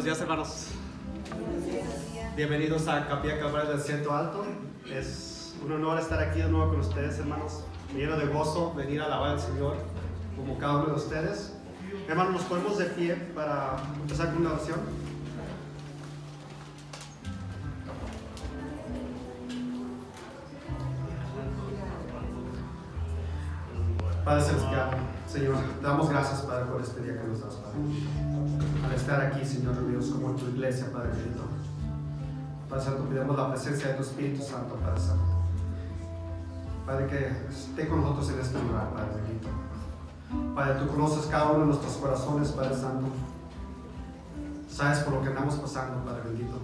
días, hermanos. Bienvenidos a Capilla Calvario del Centro Alto. Es un honor estar aquí de nuevo con ustedes, hermanos. Me lleno de gozo venir a alabar al Señor como cada uno de ustedes. Hermanos, nos ponemos de pie para empezar con una oración. Padre Celestial, Señor, te damos gracias, Padre, por este día que nos das, Padre. Al estar aquí, Señor Dios, como en tu iglesia, Padre bendito. Padre Santo, pidamos la presencia de tu Espíritu Santo, Padre Santo. Padre, que esté con nosotros en este lugar, Padre bendito. Padre, tú conoces cada uno de nuestros corazones, Padre Santo. Sabes por lo que andamos pasando, Padre bendito.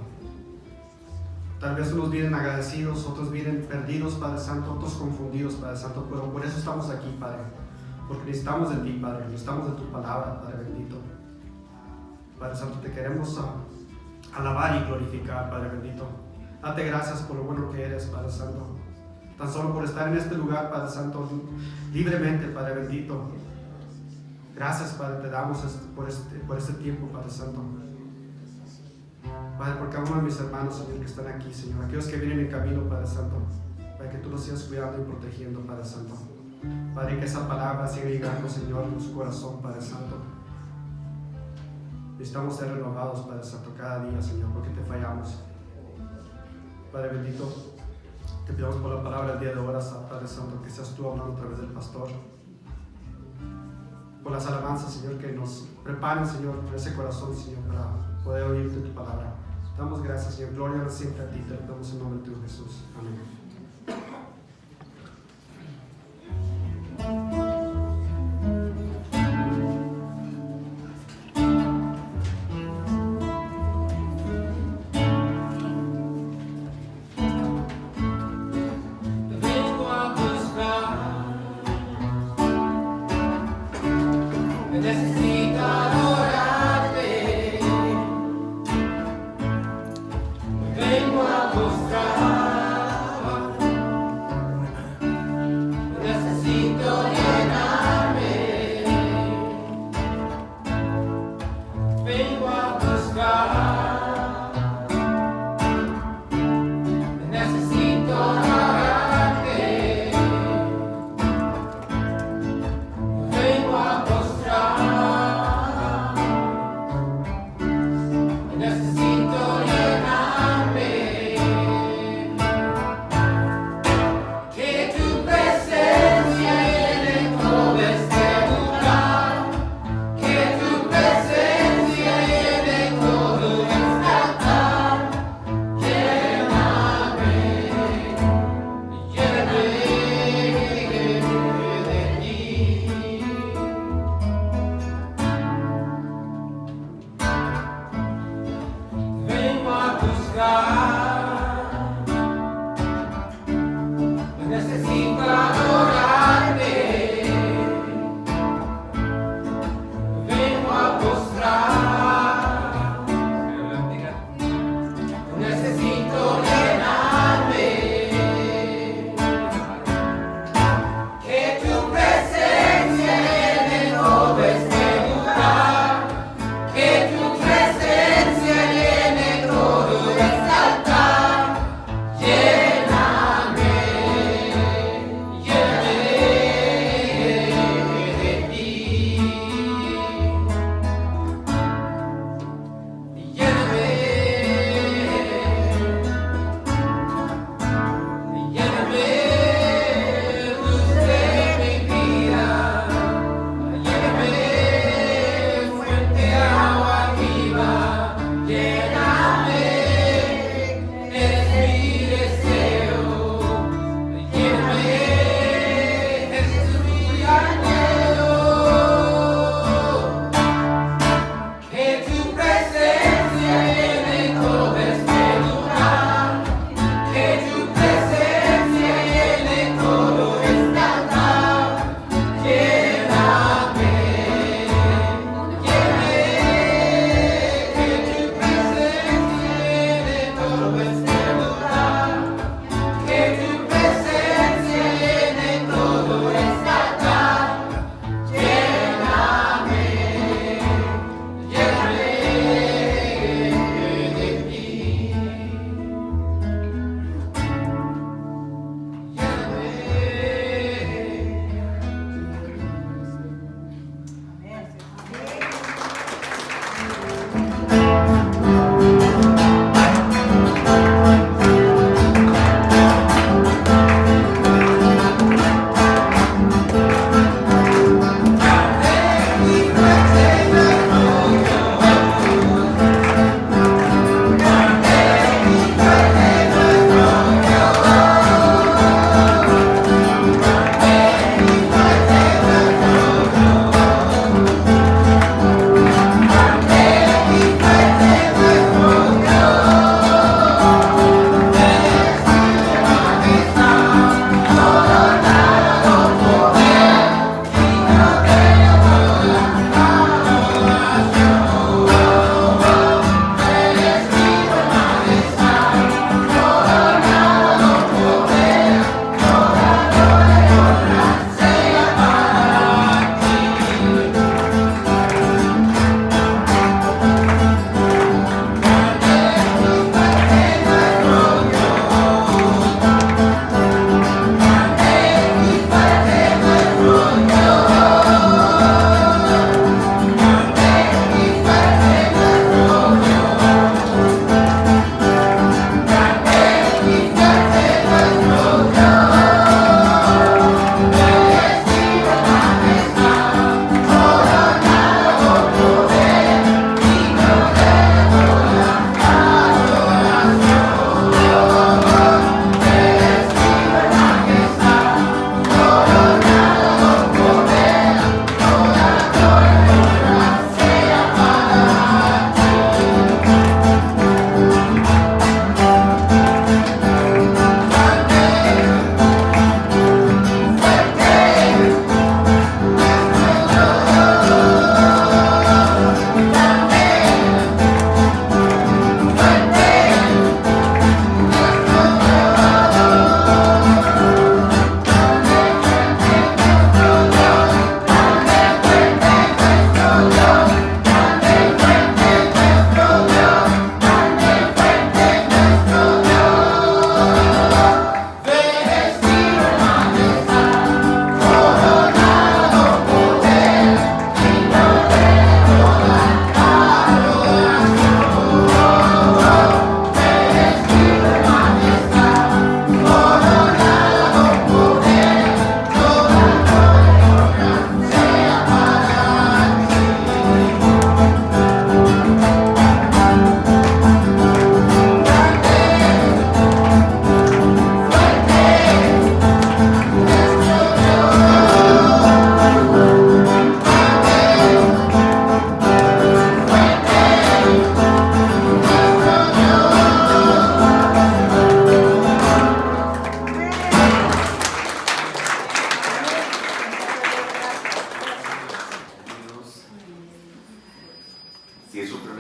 Tal vez unos vienen agradecidos, otros vienen perdidos, Padre Santo, otros confundidos, Padre Santo, pero por eso estamos aquí, Padre. Porque necesitamos de ti, Padre, necesitamos de tu palabra, Padre bendito. Padre Santo, te queremos alabar y glorificar, Padre bendito. Date gracias por lo bueno que eres, Padre Santo. Tan solo por estar en este lugar, Padre Santo, libremente, Padre bendito. Gracias, Padre, te damos por este tiempo, Padre Santo. Padre, por cada uno de mis hermanos, Señor, que están aquí, Señor, aquellos que vienen en camino, Padre Santo, para que tú los sigas cuidando y protegiendo, Padre Santo. Padre, que esa palabra siga llegando, Señor, en su corazón, Padre Santo. Necesitamos ser renovados, Padre Santo, cada día, Señor, porque te fallamos. Padre bendito, te pedimos por la palabra el día de hoy, Padre Santo, que seas tú hablando a través del pastor. Por las alabanzas, Señor, que nos preparen, Señor, por ese corazón, Señor, para poder oírte tu palabra. Damos gracias, Señor. Gloria siempre a ti. Te lo damos en nombre de tu Jesús. Amén. Vengo a buscar.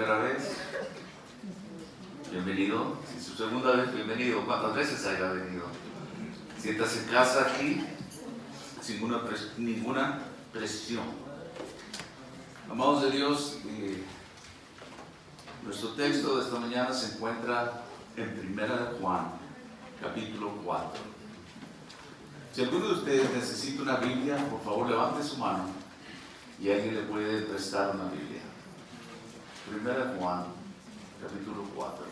primera vez, bienvenido. Si es su segunda vez, bienvenido. ¿Cuántas veces haya venido? Siéntase en casa aquí, sin ninguna presión. Amados de Dios, nuestro texto de esta mañana se encuentra en 1 Juan, capítulo 4. Si alguno de ustedes necesita una Biblia, por favor levante su mano y alguien le puede prestar una Biblia. 1 Juan, capítulo 4.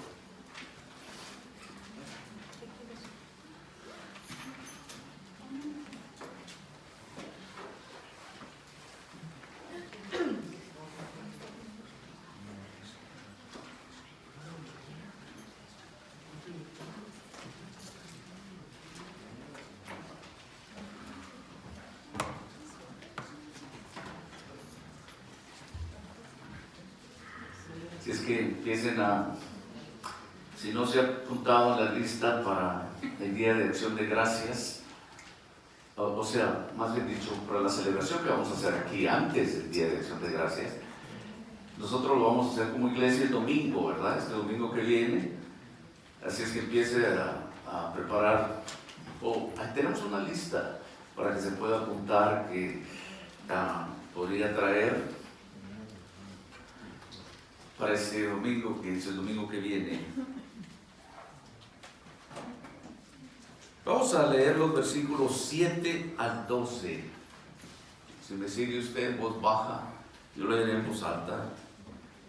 Si es que empiecen si no se ha apuntado en la lista para el Día de Acción de Gracias, o sea, más bien dicho, para la celebración que vamos a hacer aquí antes del Día de Acción de Gracias, nosotros lo vamos a hacer como iglesia el domingo, ¿verdad? Este domingo que viene. Así es que empiece a preparar, tenemos una lista para que se pueda apuntar que podría traer para ese domingo, que es el domingo que viene. Vamos a leer los versículos 7 al 12. Si me sigue usted en voz baja, yo lo leeré en voz alta.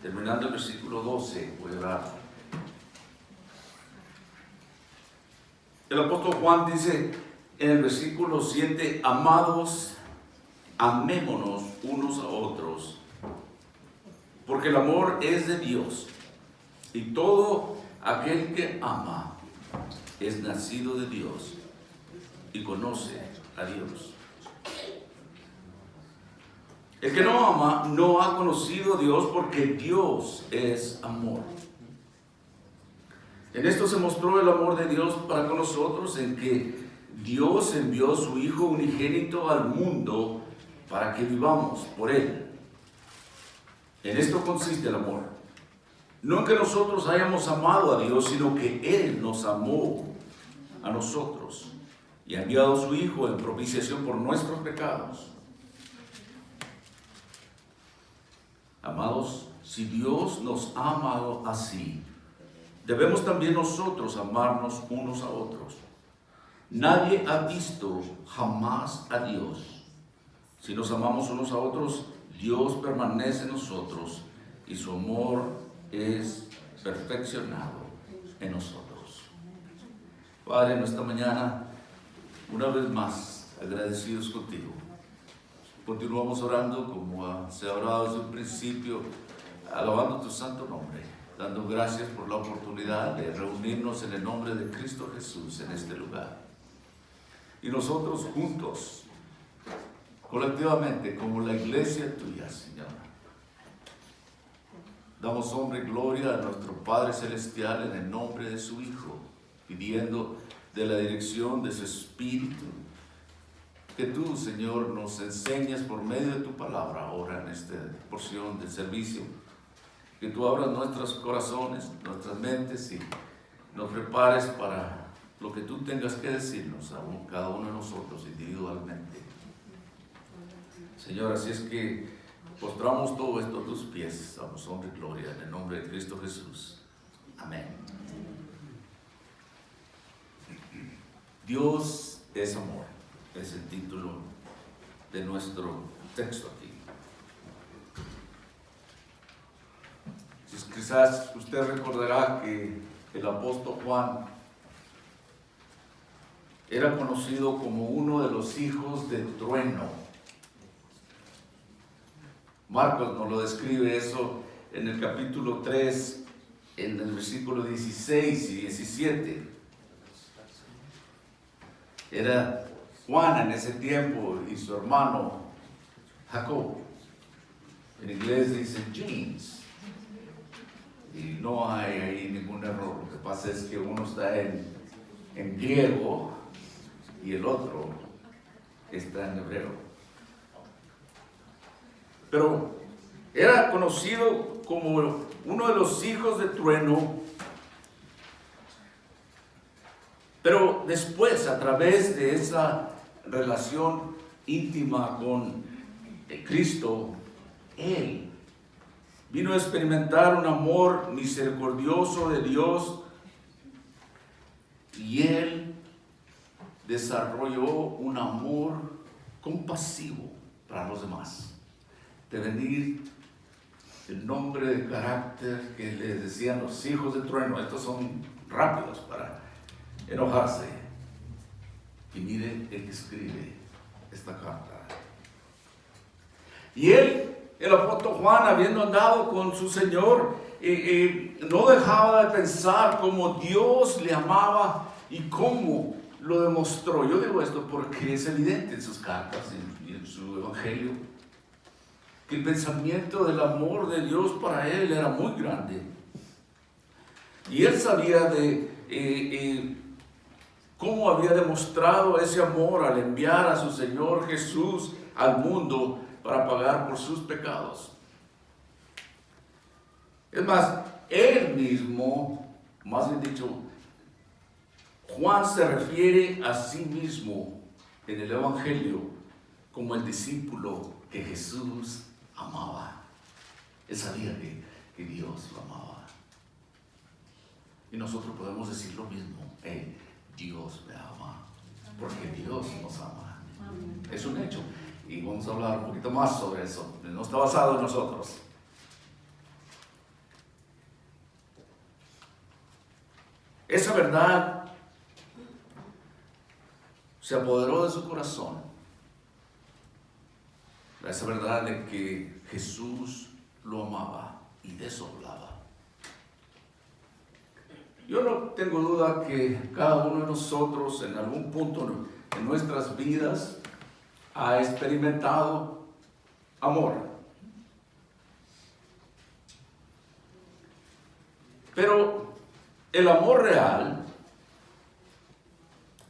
Terminando el versículo 12, voy a orar. El apóstol Juan dice en el versículo 7: amados, amémonos unos a otros, porque el amor es de Dios, y todo aquel que ama es nacido de Dios y conoce a Dios. El que no ama no ha conocido a Dios, porque Dios es amor. En esto se mostró el amor de Dios para con nosotros, en que Dios envió a su Hijo unigénito al mundo para que vivamos por Él. En esto consiste el amor. No en que nosotros hayamos amado a Dios, sino que Él nos amó a nosotros y ha enviado a su Hijo en propiciación por nuestros pecados. Amados, si Dios nos ha amado así, debemos también nosotros amarnos unos a otros. Nadie ha visto jamás a Dios. Si nos amamos unos a otros, Dios permanece en nosotros y su amor es perfeccionado en nosotros. Padre, en esta mañana, una vez más, agradecidos contigo. Continuamos orando como se ha orado desde un principio, alabando tu santo nombre, dando gracias por la oportunidad de reunirnos en el nombre de Cristo Jesús en este lugar. Y nosotros juntos, colectivamente, como la iglesia tuya, Señor, damos honra y gloria a nuestro Padre Celestial en el nombre de su Hijo, pidiendo de la dirección de su Espíritu, que tú, Señor, nos enseñes por medio de tu palabra ahora en esta porción del servicio, que tú abras nuestros corazones, nuestras mentes y nos prepares para lo que tú tengas que decirnos a cada uno de nosotros individualmente. Señor, así es que postramos todo esto a tus pies, damos honra y gloria en el nombre de Cristo Jesús. Amén. Dios es amor, es el título de nuestro texto aquí. Quizás usted recordará que el apóstol Juan era conocido como uno de los hijos del trueno. Marcos nos lo describe eso en el capítulo 3, en el versículo 16 y 17. Era Juan en ese tiempo y su hermano Jacob. En inglés dicen James. Y no hay ahí ningún error. Lo que pasa es que uno está en griego y el otro está en hebreo. Pero era conocido como uno de los hijos de trueno, pero después, a través de esa relación íntima con Cristo, Él vino a experimentar un amor misericordioso de Dios y Él desarrolló un amor compasivo para los demás. De venir el nombre de carácter que les decían los hijos de trueno, estos son rápidos para enojarse. Y miren el que escribe esta carta. Y él, el apóstol Juan, habiendo andado con su Señor, no dejaba de pensar cómo Dios le amaba y cómo lo demostró. Yo digo esto porque es evidente en sus cartas y en su evangelio que el pensamiento del amor de Dios para él era muy grande. Y él sabía de cómo había demostrado ese amor al enviar a su Señor Jesús al mundo para pagar por sus pecados. Es más, él mismo, más bien dicho, Juan se refiere a sí mismo en el Evangelio como el discípulo que Jesús amaba. Él sabía que Dios lo amaba. Y nosotros podemos decir lo mismo. Dios me ama, porque Dios nos ama. Es un hecho. Y vamos a hablar un poquito más sobre eso. No está basado en nosotros. Esa verdad se apoderó de su corazón. Esa verdad de que Jesús lo amaba y de eso hablaba. Yo no tengo duda que cada uno de nosotros en algún punto en nuestras vidas ha experimentado amor. Pero el amor real,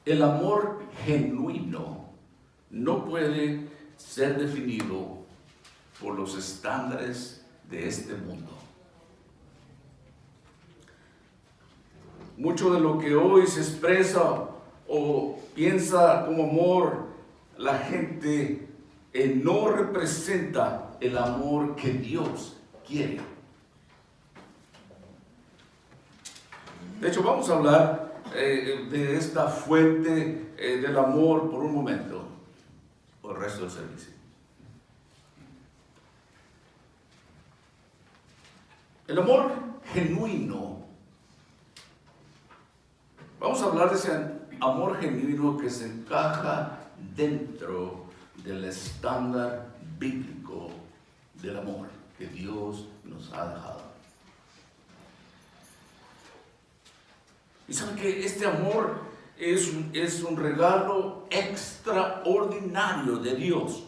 el amor genuino, no puede ser definido por los estándares de este mundo. Mucho de lo que hoy se expresa o piensa como amor, la gente no representa el amor que Dios quiere. De hecho, vamos a hablar de esta fuente del amor por un momento, por el resto del servicio. El amor genuino. Vamos a hablar de ese amor genuino que se encaja dentro del estándar bíblico del amor que Dios nos ha dejado. Y saben que este amor es un regalo extraordinario de Dios.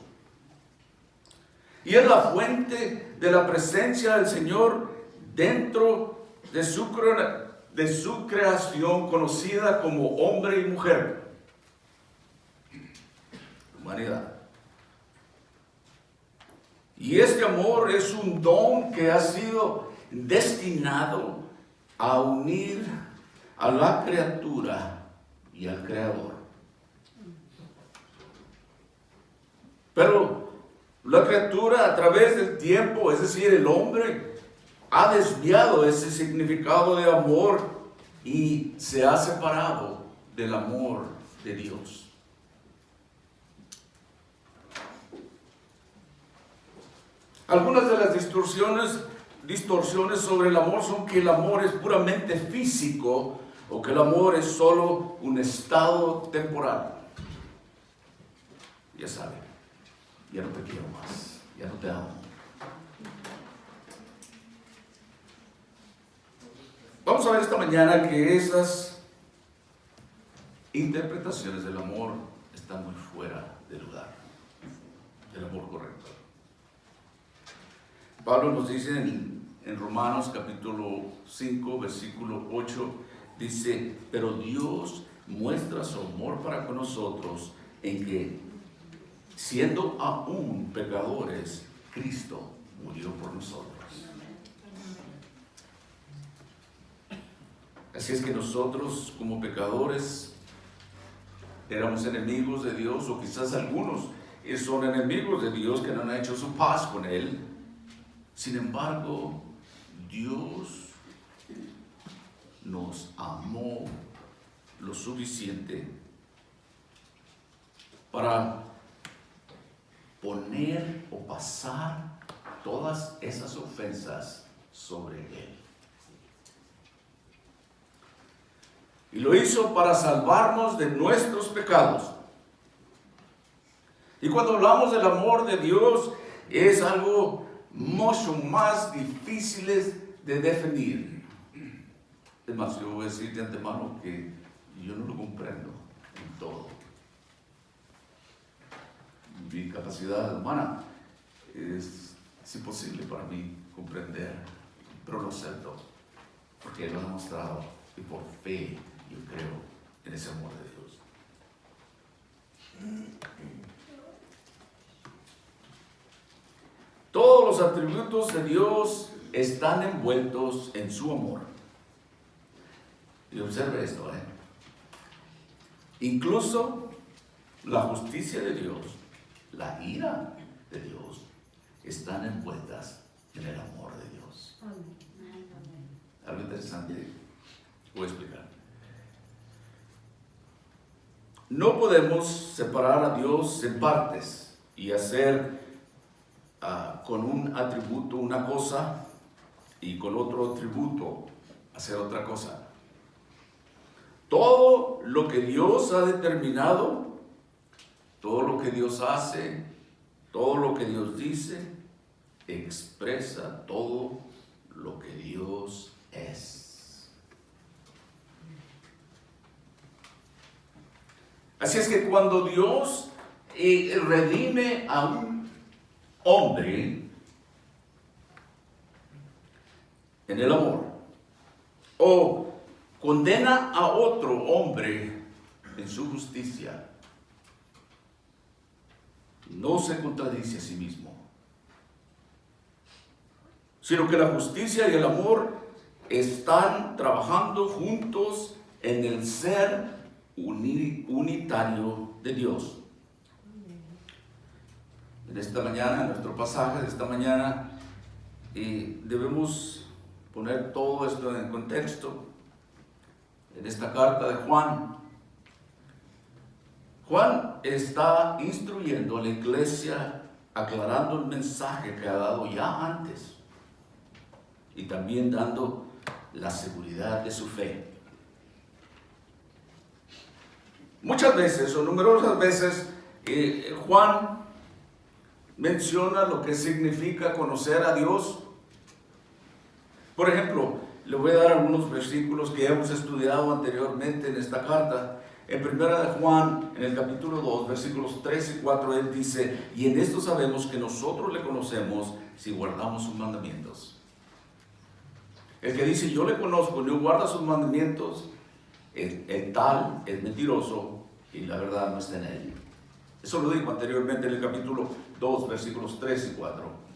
Y es la fuente de la presencia del Señor dentro de su creación conocida como hombre y mujer. Humanidad. Y este amor es un don que ha sido destinado a unir a la criatura y al Creador. Pero la criatura a través del tiempo, es decir, el hombre, ha desviado ese significado de amor y se ha separado del amor de Dios. Algunas de las distorsiones sobre el amor son que el amor es puramente físico o que el amor es solo un estado temporal. Ya saben, ya no te quiero más, ya no te amo. Vamos a ver esta mañana que esas interpretaciones del amor están muy fuera de lugar, del amor correcto. Pablo nos dice en Romanos capítulo 5, versículo 8, dice, pero Dios muestra su amor para con nosotros en que, siendo aún pecadores, Cristo murió por nosotros. Así es que nosotros como pecadores éramos enemigos de Dios, o quizás algunos son enemigos de Dios que no han hecho su paz con Él. Sin embargo, Dios nos amó lo suficiente para poner o pasar todas esas ofensas sobre Él. Y lo hizo para salvarnos de nuestros pecados. Y cuando hablamos del amor de Dios, es algo mucho más difícil de definir. Es más, yo voy a decir de antemano que yo no lo comprendo en todo. Mi capacidad humana es imposible para mí comprender, pero lo acepto, porque lo ha demostrado y por fe yo creo en ese amor de Dios. Todos los atributos de Dios están envueltos en su amor. Y observe esto, incluso la justicia de Dios, la ira de Dios, están envueltas en el amor de Dios. Algo interesante voy a explicar. No podemos separar a Dios en partes y hacer con un atributo una cosa y con otro atributo hacer otra cosa. Todo lo que Dios ha determinado, todo lo que Dios hace, todo lo que Dios dice, expresa todo lo que Dios es. Así es que cuando Dios redime a un hombre en el amor, o condena a otro hombre en su justicia, no se contradice a sí mismo, sino que la justicia y el amor están trabajando juntos en el ser unitario de Dios. En esta mañana, en nuestro pasaje de esta mañana, debemos poner todo esto en contexto. En esta carta de Juan, Juan está instruyendo a la iglesia, aclarando el mensaje que ha dado ya antes y también dando la seguridad de su fe. Muchas veces o numerosas veces Juan menciona lo que significa conocer a Dios. Por ejemplo, le voy a dar algunos versículos que hemos estudiado anteriormente en esta carta. En primera de Juan, en el capítulo 2, versículos 3 y 4, él dice: y en esto sabemos que nosotros le conocemos si guardamos sus mandamientos. El que dice yo le conozco y no guarda sus mandamientos, el tal es mentiroso y la verdad no está en él. Eso lo dijo anteriormente en el capítulo 2, versículos 3 y 4.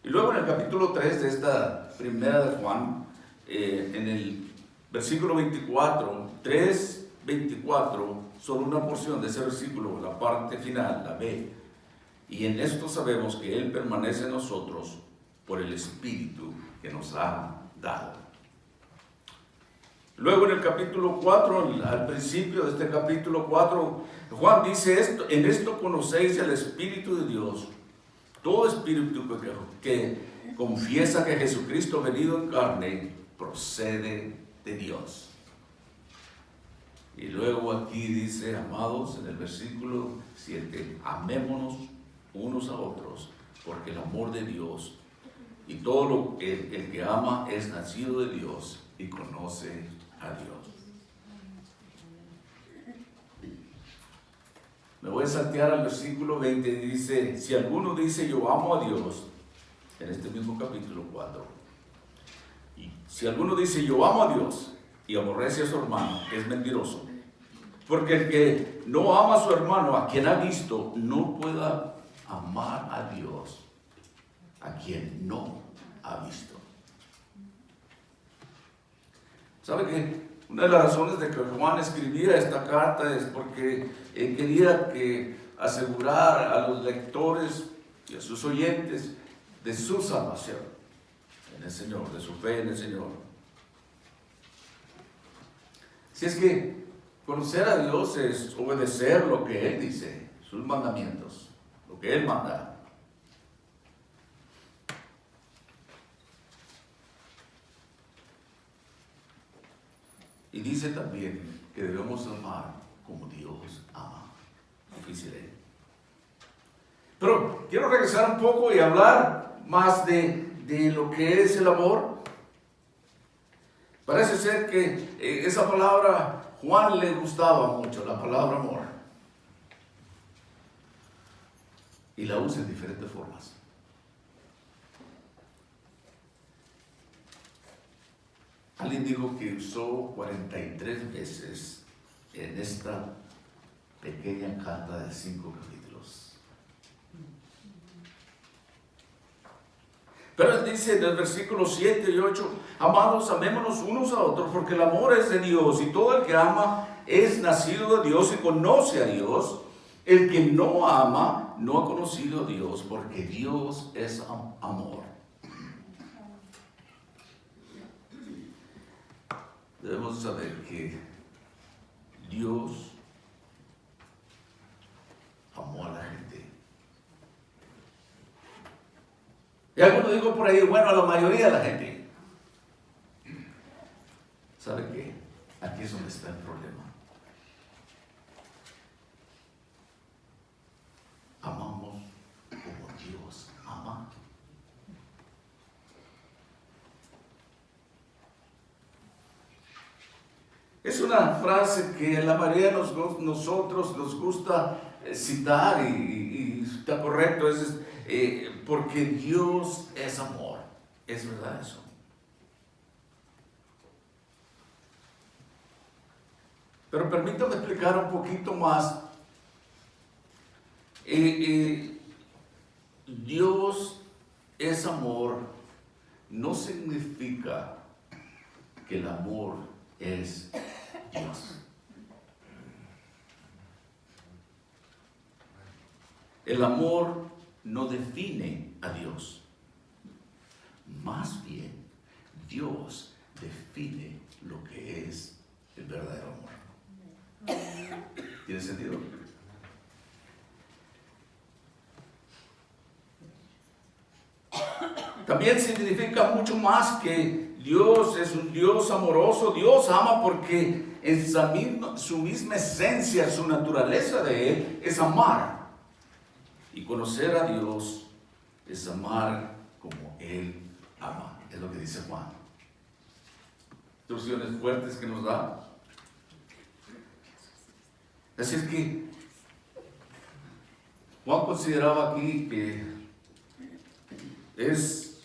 Y luego en el capítulo 3 de esta primera de Juan, en el versículo 24, 3, 24, solo una porción de ese versículo, la parte final, la B. Y en esto sabemos que Él permanece en nosotros por el Espíritu que nos ha dado. Luego en el capítulo 4, al principio de este capítulo 4, Juan dice esto: en esto conocéis el Espíritu de Dios. Todo espíritu que confiesa que Jesucristo venido en carne procede de Dios. Y luego aquí dice: amados, en el versículo 7, amémonos unos a otros, porque el amor de Dios y todo el que ama es nacido de Dios y conoce a Dios. Me voy a saltear al versículo 20 y dice: si alguno dice yo amo a Dios, en este mismo capítulo 4, y si alguno dice yo amo a Dios y aborrece a su hermano, es mentiroso. Porque el que no ama a su hermano, a quien ha visto, no pueda amar a Dios, a quien no ha visto. ¿Sabe que una de las razones de que Juan escribía esta carta es porque él quería asegurar a los lectores y a sus oyentes de su salvación en el Señor, de su fe en el Señor? Si es que conocer a Dios es obedecer lo que Él dice, sus mandamientos, lo que Él manda. Y dice también que debemos amar como Dios ama. Difícil, ¿eh? Pero quiero regresar un poco y hablar más de lo que es el amor. Parece ser que esa palabra Juan le gustaba mucho, la palabra amor. Y la usa en diferentes formas. Alguien dijo que usó 43 veces en esta pequeña carta de 5 capítulos. Pero él dice en el versículo 7 y 8, amados, amémonos unos a otros, porque el amor es de Dios, y todo el que ama es nacido de Dios y conoce a Dios. El que no ama no ha conocido a Dios, porque Dios es amor. Debemos saber que Dios amó a la gente. Y alguno dijo por ahí, bueno, a la mayoría de la gente. ¿Sabe qué? Aquí es donde está el problema. Amamos como Dios ama. Es una frase que la mayoría de nosotros nos gusta citar y está correcto, porque Dios es amor. Es verdad eso. Pero permítame explicar un poquito más. Dios es amor no significa que el amor es Dios. El amor no define a Dios. Más bien, Dios define lo que es el verdadero amor. ¿Tiene sentido? También significa mucho más que Dios es un Dios amoroso. Dios ama porque en su misma esencia, su naturaleza de Él es amar. Y conocer a Dios es amar como Él ama. Es lo que dice Juan. Instrucciones fuertes que nos da. Así es que Juan consideraba aquí que es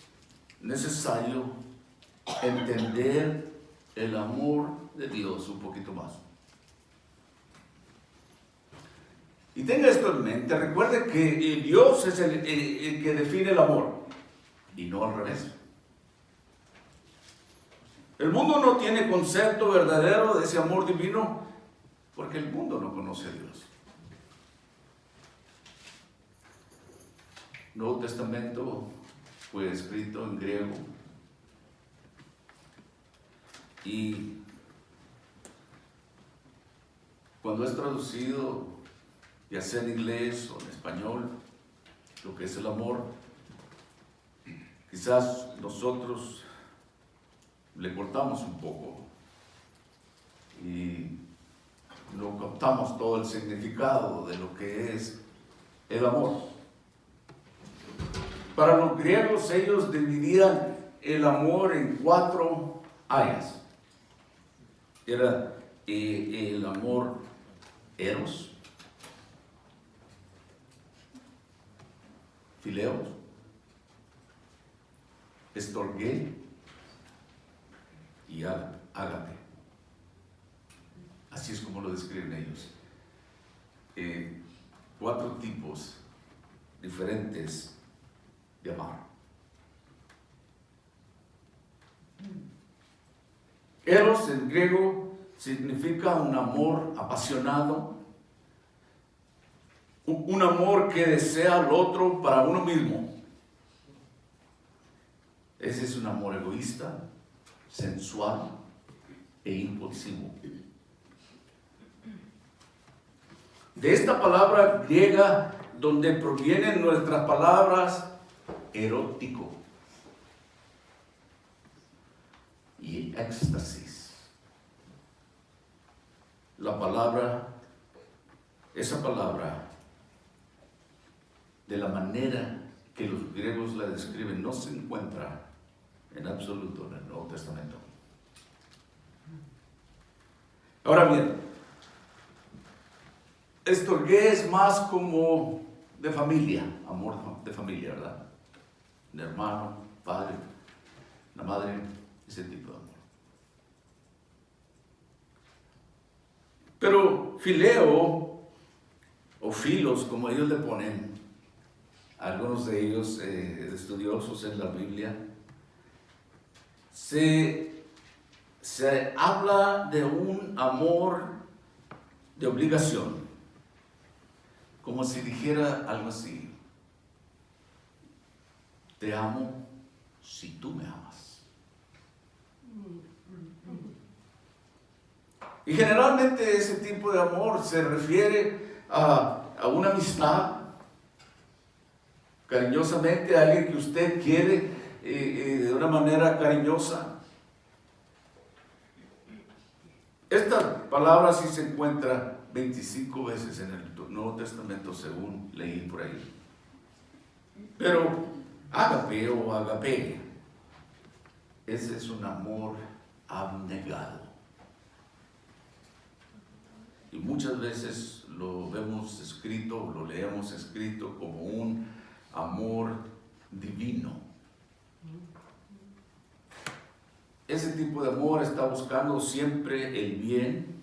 necesario entender el amor de Dios un poquito más. Y tenga esto en mente, recuerde que Dios es el que define el amor y no al revés. El mundo no tiene concepto verdadero de ese amor divino porque el mundo no conoce a Dios. El Nuevo Testamento fue escrito en griego y cuando es traducido, ya sea en inglés o en español, lo que es el amor, quizás nosotros le cortamos un poco y no captamos todo el significado de lo que es el amor. Para los griegos, ellos dividían el amor en 4 áreas. Era el amor eros, fileos, estorgué y ágape. Así es como lo describen ellos. 4 tipos diferentes de amar. Eros en griego significa un amor apasionado, un amor que desea al otro para uno mismo. Ese es un amor egoísta, sensual e impulsivo. De esta palabra griega donde provienen nuestras palabras erótico y éxtasis. Esa palabra, de la manera que los griegos la describen, no se encuentra en absoluto en el Nuevo Testamento. Ahora bien, estorgué es más como de familia, amor de familia, ¿verdad? De hermano, padre, la madre, ese tipo de amor. Pero fileo, o filos, como ellos le ponen, algunos de ellos estudiosos en la Biblia, se habla de un amor de obligación, como si dijera algo así: te amo si tú me amas. Y generalmente ese tipo de amor se refiere a una amistad, cariñosamente, a alguien que usted quiere de una manera cariñosa. Esta palabra sí se encuentra 25 veces en el Nuevo Testamento, según leí por ahí. Pero ágape o agape, ese es un amor abnegado. Y muchas veces lo vemos escrito, lo leemos escrito como un amor divino. Ese tipo de amor está buscando siempre el bien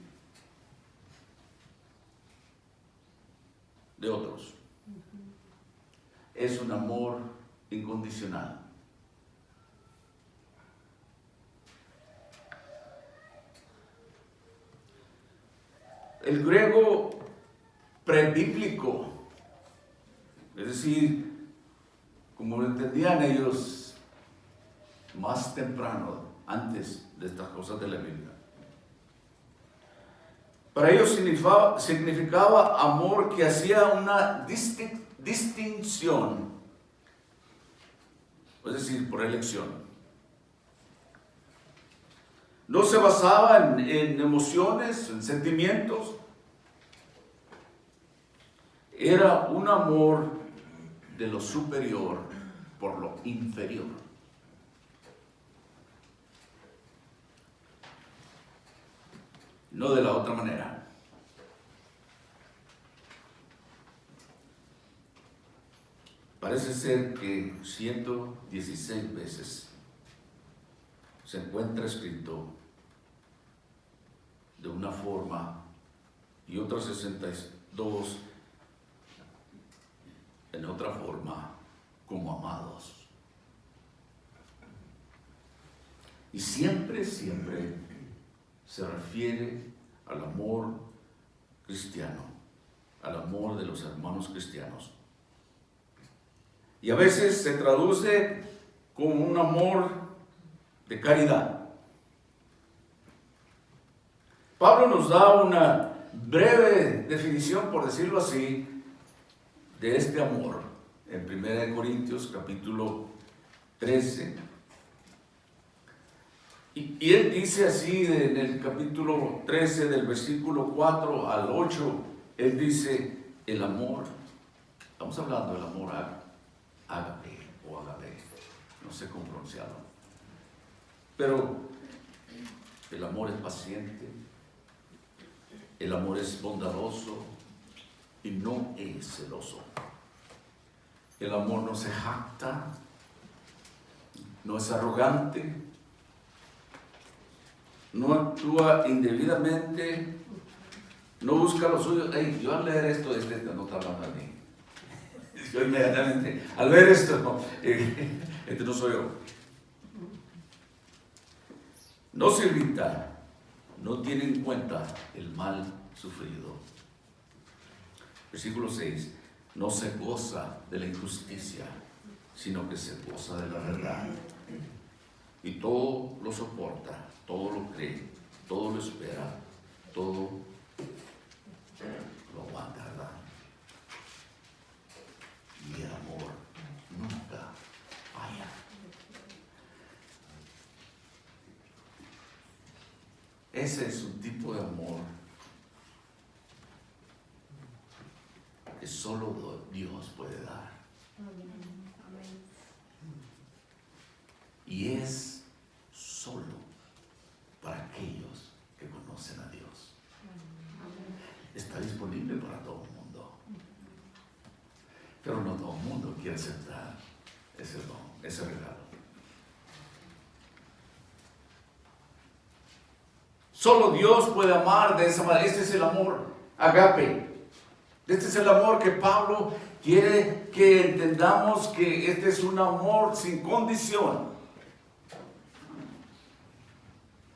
de otros. Es un amor incondicional. El griego prebíblico, es decir, como lo entendían ellos más temprano, antes de estas cosas de la Biblia, para ellos significaba amor que hacía una distinción, es decir, por elección. No se basaba en emociones, en sentimientos. Era un amor de lo superior por lo inferior. No de la otra manera. Parece ser que 116 veces se encuentra escrito de una forma y otras 62 en otra forma, como amados. Y siempre se refiere al amor cristiano, al amor de los hermanos cristianos. Y a veces se traduce como un amor de caridad. Pablo nos da una breve definición, por decirlo así, de este amor en 1 Corintios capítulo 13. Y él dice así en el capítulo 13, del versículo 4 al 8, él dice: el amor, estamos hablando del amor ágape o agape, no sé cómo pronunciarlo, pero el amor es paciente, el amor es bondadoso y no es celoso. El amor no se jacta, no es arrogante, no actúa indebidamente, no busca lo suyo. Hey, yo al leer esto, no está hablando de mí. Yo inmediatamente, al ver esto, no soy yo. no se irrita, no tiene en cuenta el mal sufrido. Versículo 6, no se goza de la injusticia, sino que se goza de la verdad. Y todo lo soporta, todo lo cree, todo lo espera, todo lo aguanta, ¿verdad? Y el amor nunca falla. Ese es un tipo de amor que solo Dios puede dar. Y es solo para aquellos que conocen a Dios. Está disponible para todo el mundo. Pero no todo el mundo quiere aceptar ese don, ese regalo. Solo Dios puede amar de esa manera. Este es el amor agape. Este es el amor que Pablo quiere que entendamos, que este es un amor sin condición.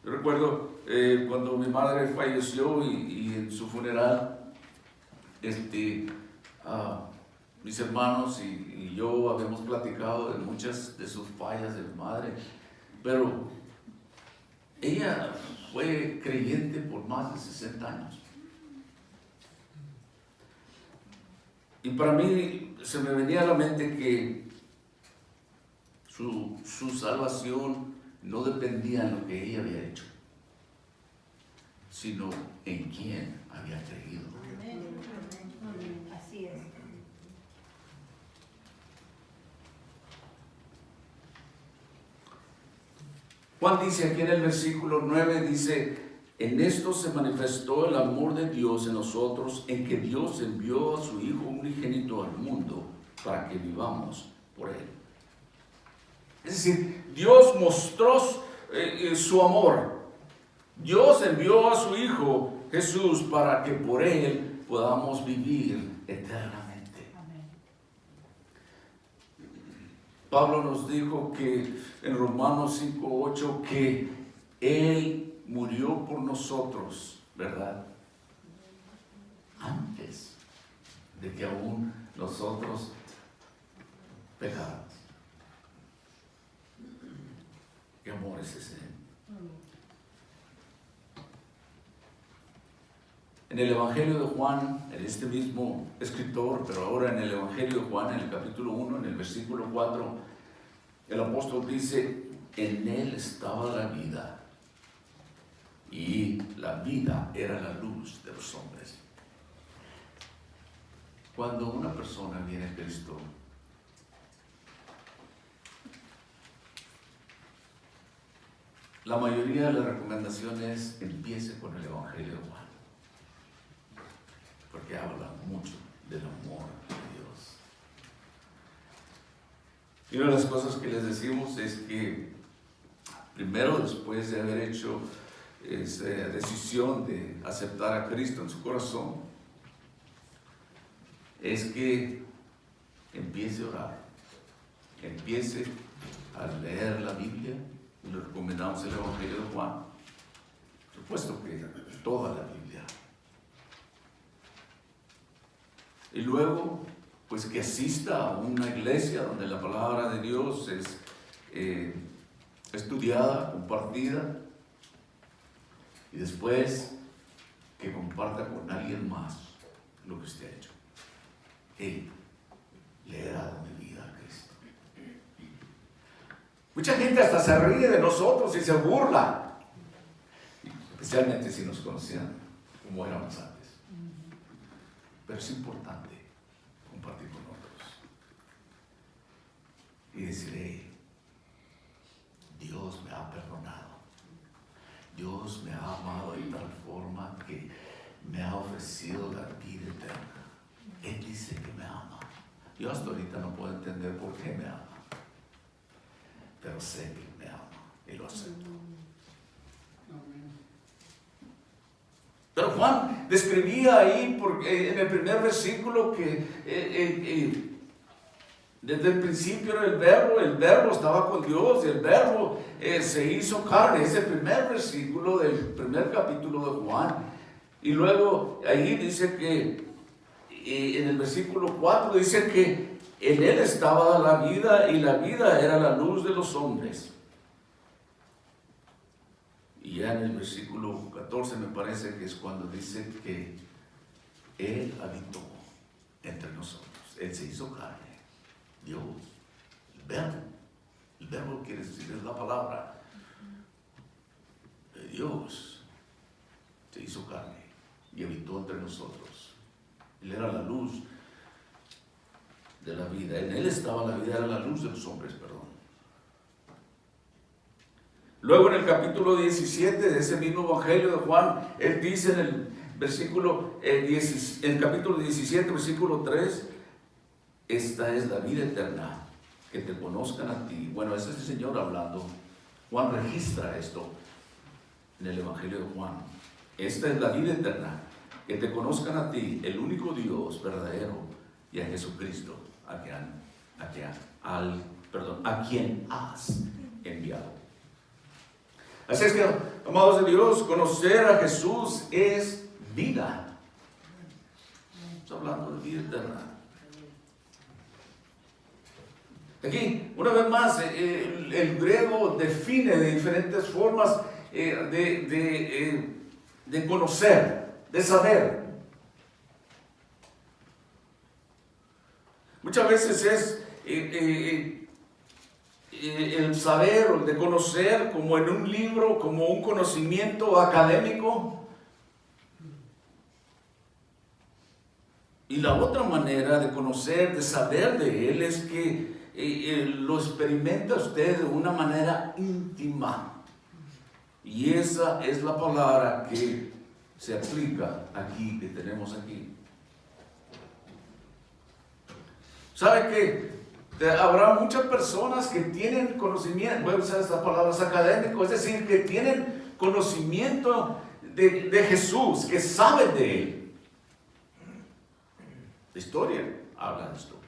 Yo recuerdo cuando mi madre falleció y en su funeral, mis hermanos y yo habíamos platicado de muchas de sus fallas de mi madre, pero ella fue creyente por más de 60 años. Y para mí se me venía a la mente que su salvación no dependía en lo que ella había hecho, sino en quién había creído. Así es. Juan dice aquí en el versículo 9, dice, en esto se manifestó el amor de Dios en nosotros, en que Dios envió a su Hijo unigénito al mundo para que vivamos por Él. Es decir, Dios mostró su amor. Dios envió a su Hijo Jesús para que por Él podamos vivir eternamente. Amén. Pablo nos dijo que en Romanos 5:8 que Él murió por nosotros, ¿verdad? Antes de que aún nosotros pecáramos. ¿Qué amor es ese? En el Evangelio de Juan, en este mismo escritor, pero ahora en el Evangelio de Juan, en el capítulo 1, en el versículo 4, el apóstol dice, en él estaba la vida, y la vida era la luz de los hombres. Cuando una persona viene a Cristo, la mayoría de las recomendaciones empiece con el Evangelio de Juan, porque habla mucho del amor de Dios. Y una de las cosas que les decimos es que primero, después de haber hecho esa decisión de aceptar a Cristo en su corazón, es que empiece a orar, que empiece a leer la Biblia, y le recomendamos el Evangelio de Juan, por supuesto que toda la Biblia. Y luego, pues que asista a una iglesia donde la palabra de Dios es estudiada, compartida, y después que comparta con alguien más lo que usted ha hecho. Hey, le he dado mi vida a Cristo. Mucha gente hasta se ríe de nosotros y se burla, especialmente si nos conocían como éramos antes. Pero es importante compartir con otros y decir, hey, Dios me ha perdonado, Dios me ha amado de tal forma que me ha ofrecido la vida eterna. Él dice que me ama. Yo hasta ahorita no puedo entender por qué me ama, pero sé que me ama y lo acepto. Pero Juan describía ahí en el primer versículo que Desde el principio era el verbo estaba con Dios y el verbo se hizo carne. Es el primer versículo del primer capítulo de Juan. Y luego ahí dice que en el versículo 4 dice que en él estaba la vida y la vida era la luz de los hombres. Y ya en el versículo 14 me parece que es cuando dice que él habitó entre nosotros. Él se hizo carne. Dios, el verbo quiere decir, es la palabra de Dios, se hizo carne y habitó entre nosotros. Él era la luz de la vida, en él estaba la vida, era la luz de los hombres, perdón. Luego en el capítulo 17 de ese mismo evangelio de Juan, él dice en el versículo, en el capítulo 17, versículo 3, esta es la vida eterna, que te conozcan a ti. Bueno, ese es el Señor hablando. Juan registra esto en el Evangelio de Juan. Esta es la vida eterna, que te conozcan a ti, el único Dios verdadero, y a Jesucristo, a quien has enviado. Así es que, amados de Dios, conocer a Jesús es vida. Estamos hablando de vida eterna. Aquí, una vez más, el griego define de diferentes formas de conocer, de saber. Muchas veces es el saber o el de conocer como en un libro, como un conocimiento académico. Y la otra manera de conocer, de saber de Él es que lo experimenta usted de una manera íntima. Y esa es la palabra que se aplica aquí, que tenemos aquí. ¿Sabe qué? Habrá muchas personas que tienen conocimiento, voy a usar estas palabras académicas, es decir, que tienen conocimiento de Jesús, que saben de Él. La historia habla de esto.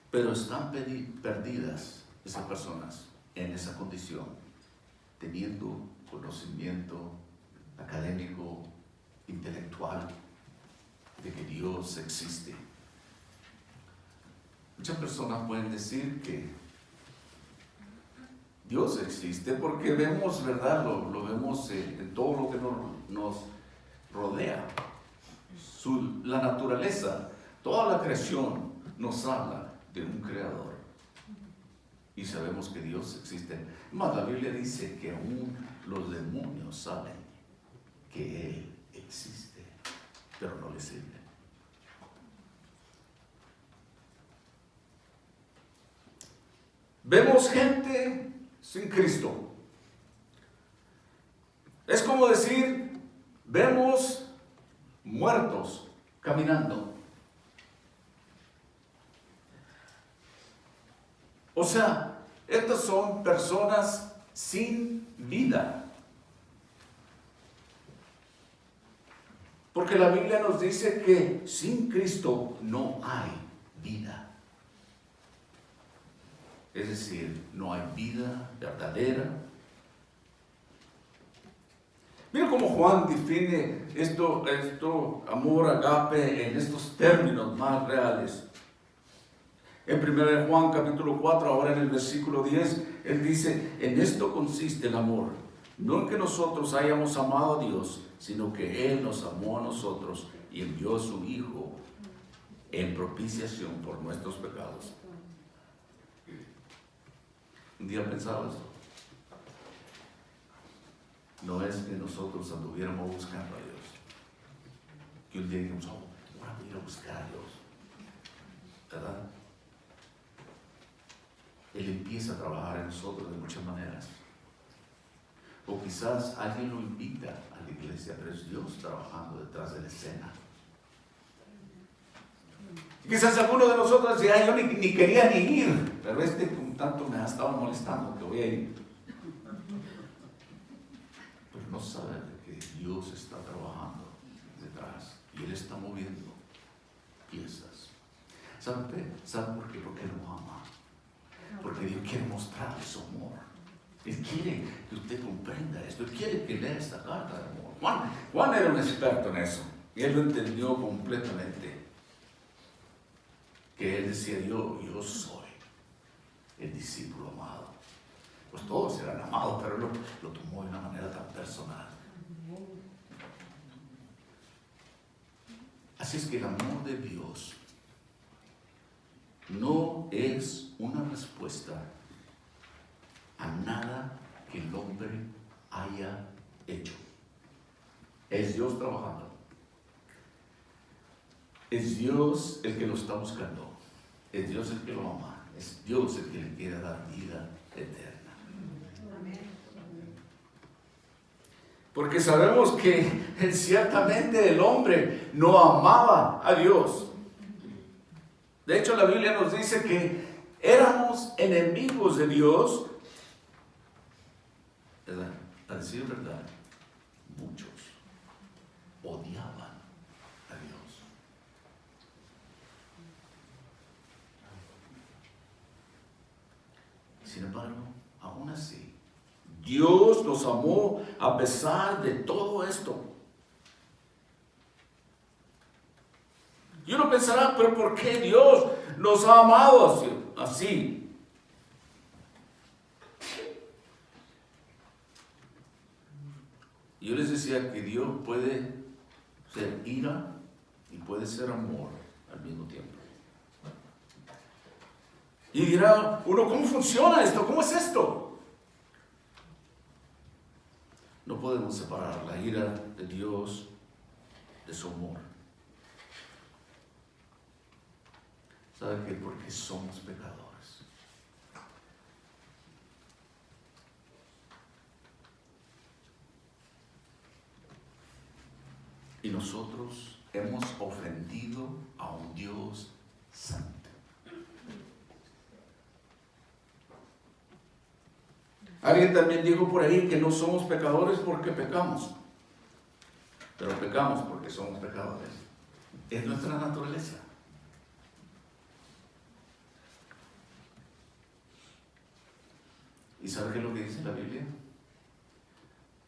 Pero están perdidas esas personas en esa condición, teniendo conocimiento académico, intelectual, de que Dios existe. Muchas personas pueden decir que Dios existe porque vemos, ¿verdad? Lo vemos en todo lo que nos rodea. La naturaleza, toda la creación nos habla de un creador. Y sabemos que Dios existe. Más la Biblia dice que aún los demonios saben que Él existe, pero no le sirven. Vemos gente sin Cristo. Es como decir, vemos muertos caminando. O sea, estas son personas sin vida. Porque la Biblia nos dice que sin Cristo no hay vida. Es decir, no hay vida verdadera. Mira cómo Juan define esto, amor, agape, en estos términos más reales. En 1 Juan capítulo 4, ahora en el versículo 10, él dice, en esto consiste el amor, no en que nosotros hayamos amado a Dios, sino que Él nos amó a nosotros y envió a su Hijo en propiciación por nuestros pecados. Un día pensaba eso. No es que nosotros anduviéramos buscando a Dios, que un día digamos, ahora voy a ir a buscar a Dios, ¿verdad? Él empieza a trabajar en nosotros de muchas maneras. O quizás alguien lo invita a la iglesia, pero es Dios trabajando detrás de la escena. Y quizás alguno de nosotros decía, yo ni quería ni ir, pero con tanto me ha estado molestando que voy a ir. Pero no sabe que Dios está trabajando detrás y Él está moviendo piezas. ¿Sabe por qué? Porque nos ama. Porque Dios quiere mostrarle su amor. Él quiere que usted comprenda esto. Él quiere que lea esta carta de amor. Juan era un experto en eso. Y él lo entendió completamente. Que él decía, yo soy el discípulo amado. Pues todos eran amados, pero él lo tomó de una manera tan personal. Así es que el amor de Dios no es una respuesta a nada que el hombre haya hecho. Es Dios trabajando. Es Dios el que lo está buscando. Es Dios el que lo ama. Es Dios el que le quiere dar vida eterna. Porque sabemos que ciertamente el hombre no amaba a Dios. De hecho, la Biblia nos dice que éramos enemigos de Dios. ¿Verdad? A decir verdad, muchos odiaban a Dios. Sin embargo, aún así, Dios nos amó a pesar de todo esto. Y uno pensará, pero ¿por qué Dios nos ha amado así? Yo les decía que Dios puede ser ira y puede ser amor al mismo tiempo. Y dirá uno, ¿cómo funciona esto? ¿Cómo es esto? No podemos separar la ira de Dios de su amor. ¿Sabe qué? Porque somos pecadores. Y nosotros hemos ofendido a un Dios santo. Alguien también dijo por ahí que no somos pecadores porque pecamos, pero pecamos porque somos pecadores. Es nuestra naturaleza. ¿Y sabe qué es lo que dice la Biblia?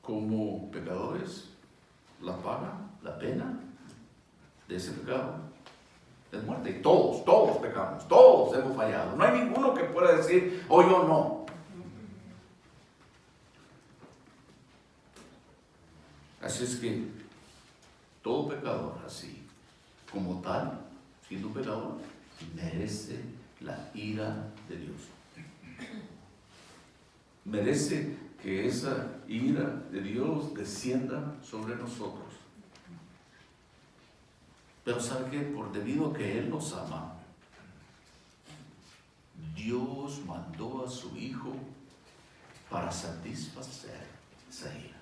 Como pecadores, la paga, la pena de ese pecado es muerte. Y todos pecamos, todos hemos fallado. No hay ninguno que pueda decir, oh, yo no. Así es que todo pecador así, como tal, siendo pecador, merece la ira de Dios. Merece que esa ira de Dios descienda sobre nosotros. Pero ¿sabe qué? Debido a que Él nos ama, Dios mandó a su Hijo para satisfacer esa ira.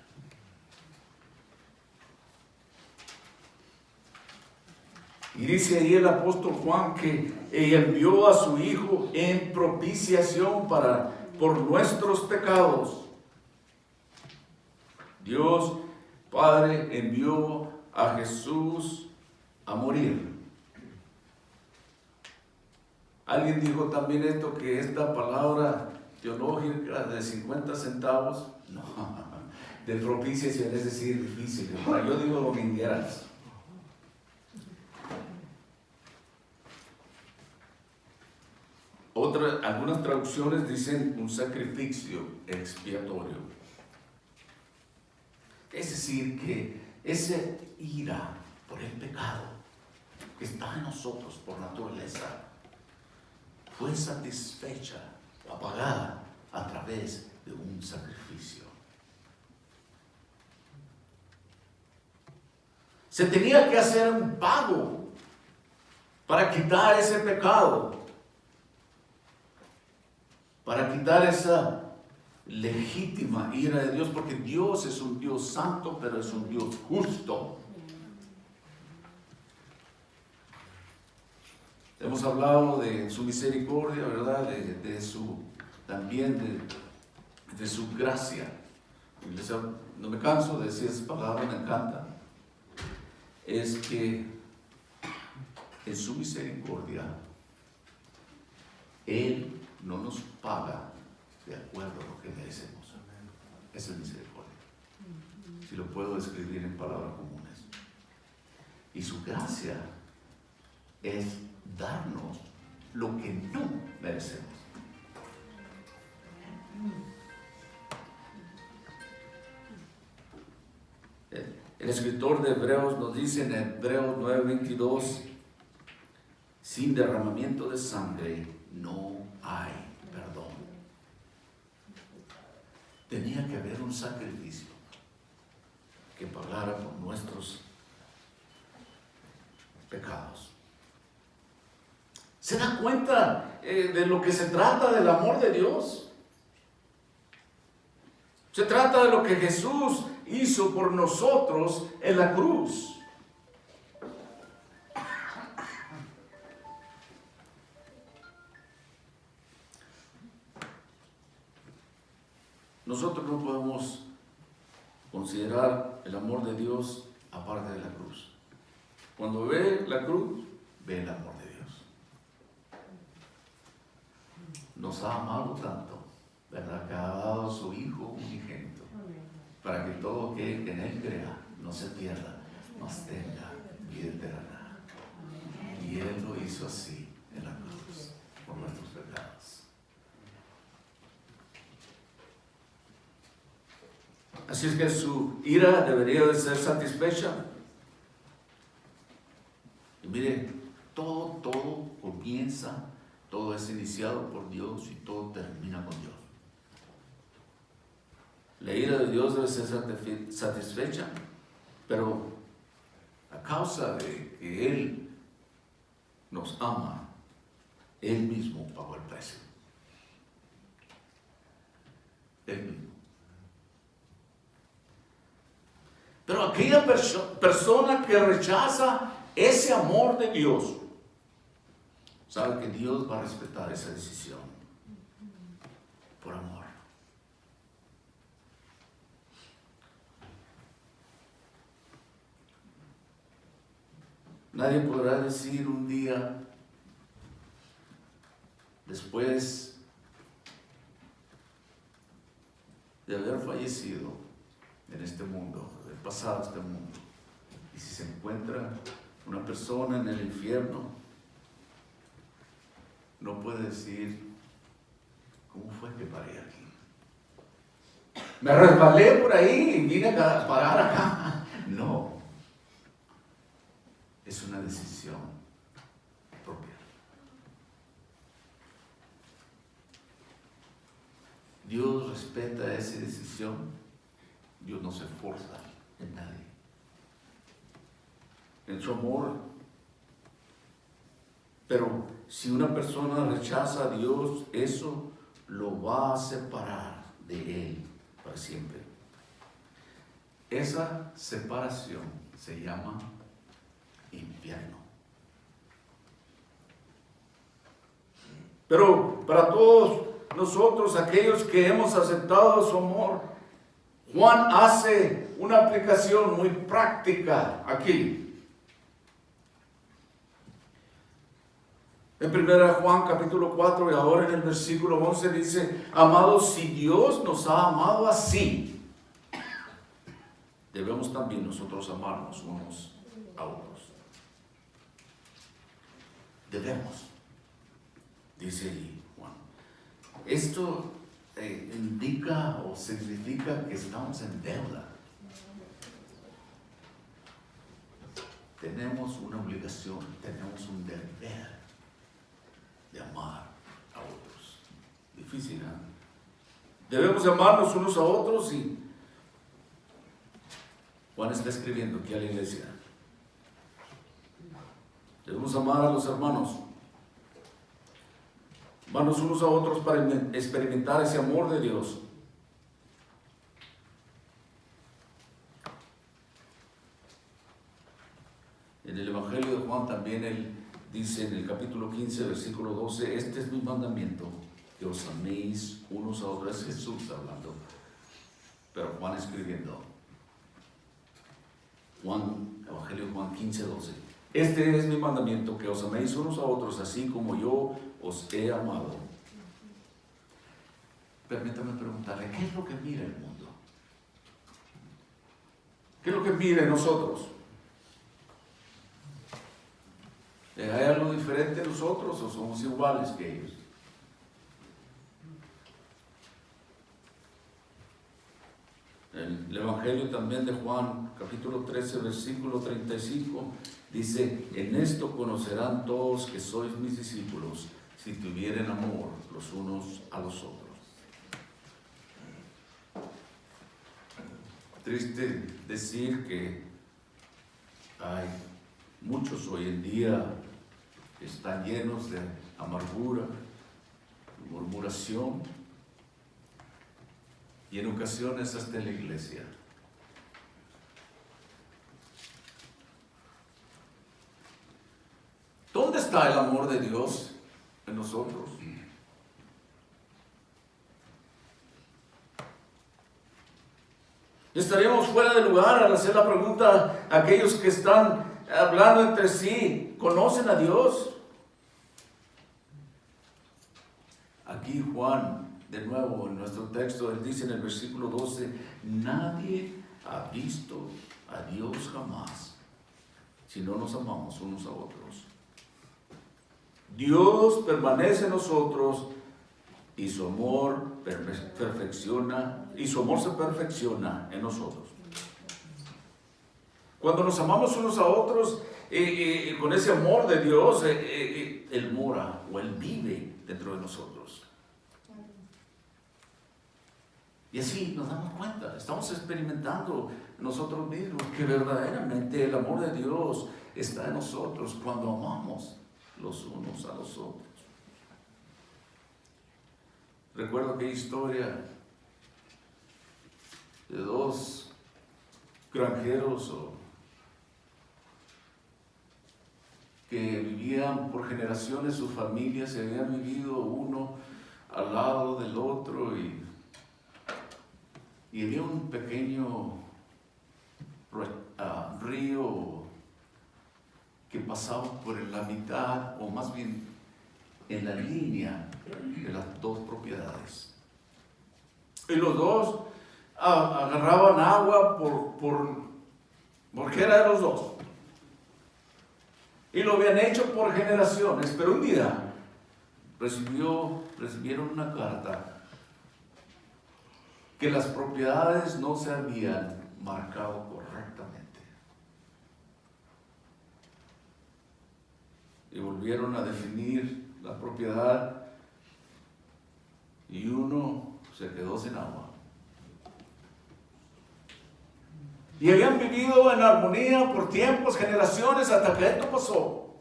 Y dice ahí el apóstol Juan que envió a su Hijo en propiciación por nuestros pecados. Dios Padre envió a Jesús a morir. Alguien dijo también esto, que esta palabra teológica de 50 centavos, no, de propiciación, es decir, difícil. Yo digo domingueras. Algunas traducciones dicen un sacrificio expiatorio. Es decir, que esa ira por el pecado que está en nosotros por naturaleza fue satisfecha, apagada a través de un sacrificio. Se tenía que hacer un pago para quitar ese pecado, para quitar esa legítima ira de Dios, porque Dios es un Dios santo, pero es un Dios justo. Hemos hablado de su misericordia, ¿verdad? También de su gracia. iglesia, no me canso de decir esas palabras, me encanta, es que en su misericordia Él no nos paga de acuerdo a lo que merecemos. Esa es misericordia, si lo puedo describir en palabras comunes. Y su gracia es darnos lo que no merecemos. El escritor de Hebreos nos dice en Hebreos 9:22, sin derramamiento de sangre no hay perdón. Tenía que haber un sacrificio que pagara por nuestros pecados. ¿Se da cuenta de lo que se trata del amor de Dios? Se trata de lo que Jesús hizo por nosotros en la cruz. Nosotros no podemos considerar el amor de Dios aparte de la cruz. Cuando ve la cruz, ve el amor de Dios. Nos ha amado tanto, ¿verdad? Que ha dado a su Hijo unigénito, para que todo aquel que en Él crea no se pierda, mas tenga vida eterna. Y Él lo hizo así en la cruz, por nuestros pecados. Así es que su ira debería de ser satisfecha. Y mire, todo comienza, todo es iniciado por Dios y todo termina con Dios. La ira de Dios debe ser satisfecha, pero a causa de que Él nos ama, Él mismo pagó el precio. Él mismo. Pero aquella persona que rechaza ese amor de Dios, sabe que Dios va a respetar esa decisión por amor. Nadie podrá decir un día, después de haber fallecido en este mundo, haber pasado este mundo, y si se encuentra una persona en el infierno, no puede decir, ¿cómo fue que paré aquí? Me resbalé por ahí y vine a parar acá. No. Es una decisión propia. Dios respeta esa decisión. Dios no se esfuerza en nadie. En su amor. Pero si una persona rechaza a Dios, eso lo va a separar de Él para siempre. Esa separación se llama infierno. Pero para todos nosotros, aquellos que hemos aceptado su amor, Juan hace una aplicación muy práctica aquí. En 1 Juan capítulo 4 y ahora en el versículo 11 dice, amados, si Dios nos ha amado así, debemos también nosotros amarnos unos a otros. Debemos, dice ahí Juan. Esto indica o significa que estamos en deuda. Tenemos una obligación, tenemos un deber de amar a otros. Difícil, ¿eh? Debemos amarnos unos a otros y Juan está escribiendo aquí a la iglesia. Debemos amar a los hermanos. Amarnos unos a otros para experimentar ese amor de Dios. En el Evangelio de Juan también él dice en el capítulo 15, versículo 12, este es mi mandamiento, que os améis unos a otros. Es Jesús hablando. pero Juan escribiendo. Evangelio de Juan 15:12. Este es mi mandamiento, que os améis unos a otros, así como yo os he amado. Permítame preguntarle, ¿qué es lo que mira el mundo? ¿Qué es lo que mira en nosotros? ¿Hay algo diferente en nosotros o somos iguales que ellos? El Evangelio también de Juan, capítulo 13, versículo 35, dice: en esto conocerán todos que sois mis discípulos, si tuvieren amor los unos a los otros. Triste decir que hay muchos hoy en día que están llenos de amargura, murmuración, y en ocasiones hasta en la iglesia. ¿Dónde está el amor de Dios en nosotros? Estaríamos fuera de lugar al hacer la pregunta a aquellos que están hablando entre sí: ¿conocen a Dios? Aquí Juan, de nuevo en nuestro texto, él dice en el versículo 12: nadie ha visto a Dios jamás, si no nos amamos unos a otros. Dios permanece en nosotros y su amor se perfecciona en nosotros. Cuando nos amamos unos a otros, con ese amor de Dios, Él mora o Él vive dentro de nosotros. Y así nos damos cuenta, estamos experimentando nosotros mismos que verdaderamente el amor de Dios está en nosotros cuando amamos los unos a los otros. Recuerdo aquella historia de dos granjeros que vivían por generaciones, sus familias se habían vivido uno al lado del otro, y había un pequeño río que pasaba por la mitad, o más bien en la línea de las dos propiedades. Y los dos agarraban agua porque era de los dos. Y lo habían hecho por generaciones, pero un día recibieron una carta que las propiedades no se habían marcado correctamente. Y volvieron a definir la propiedad y uno se quedó sin agua. Y habían vivido en armonía por tiempos, generaciones, hasta que esto pasó.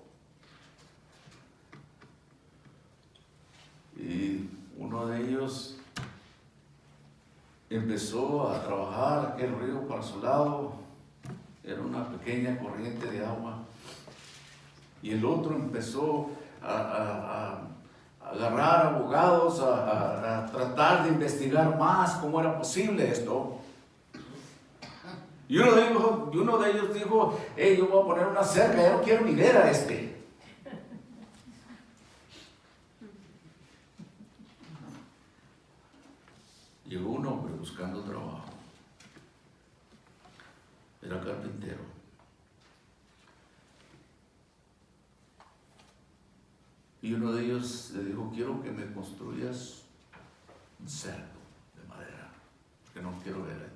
Y uno de ellos empezó a trabajar aquel río para su lado. Era una pequeña corriente de agua. Y el otro empezó a agarrar abogados, a tratar de investigar más cómo era posible esto. Y uno de ellos dijo: hey, yo voy a poner una cerca, ya no quiero ni ver a este. Llegó un hombre buscando trabajo. Era carpintero. Y uno de ellos le dijo: quiero que me construyas un cerco de madera, que no quiero ver a este.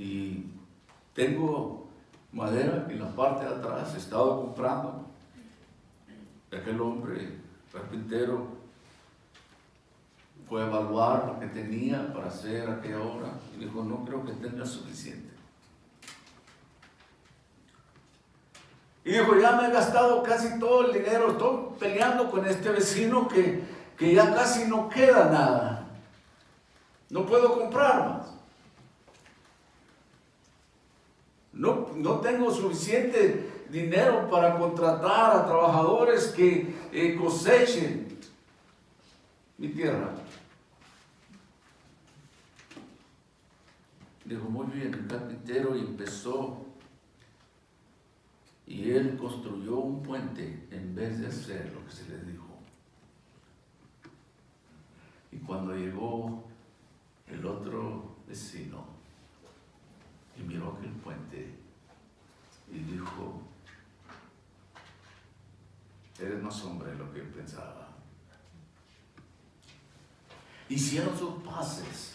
Y tengo madera que en la parte de atrás he estado comprando. Aquel hombre carpintero fue a evaluar lo que tenía para hacer aquella obra y dijo: no creo que tenga suficiente. Y dijo: ya me he gastado casi todo el dinero, estoy peleando con este vecino que ya casi no queda nada. No puedo comprar más. No tengo suficiente dinero para contratar a trabajadores que cosechen mi tierra. Dijo, muy bien, el carpintero, y empezó. Y él construyó un puente en vez de hacer lo que se le dijo. Y cuando llegó el otro vecino y miró aquel puente y dijo, eres más hombre de lo que él pensaba. Hicieron sus paces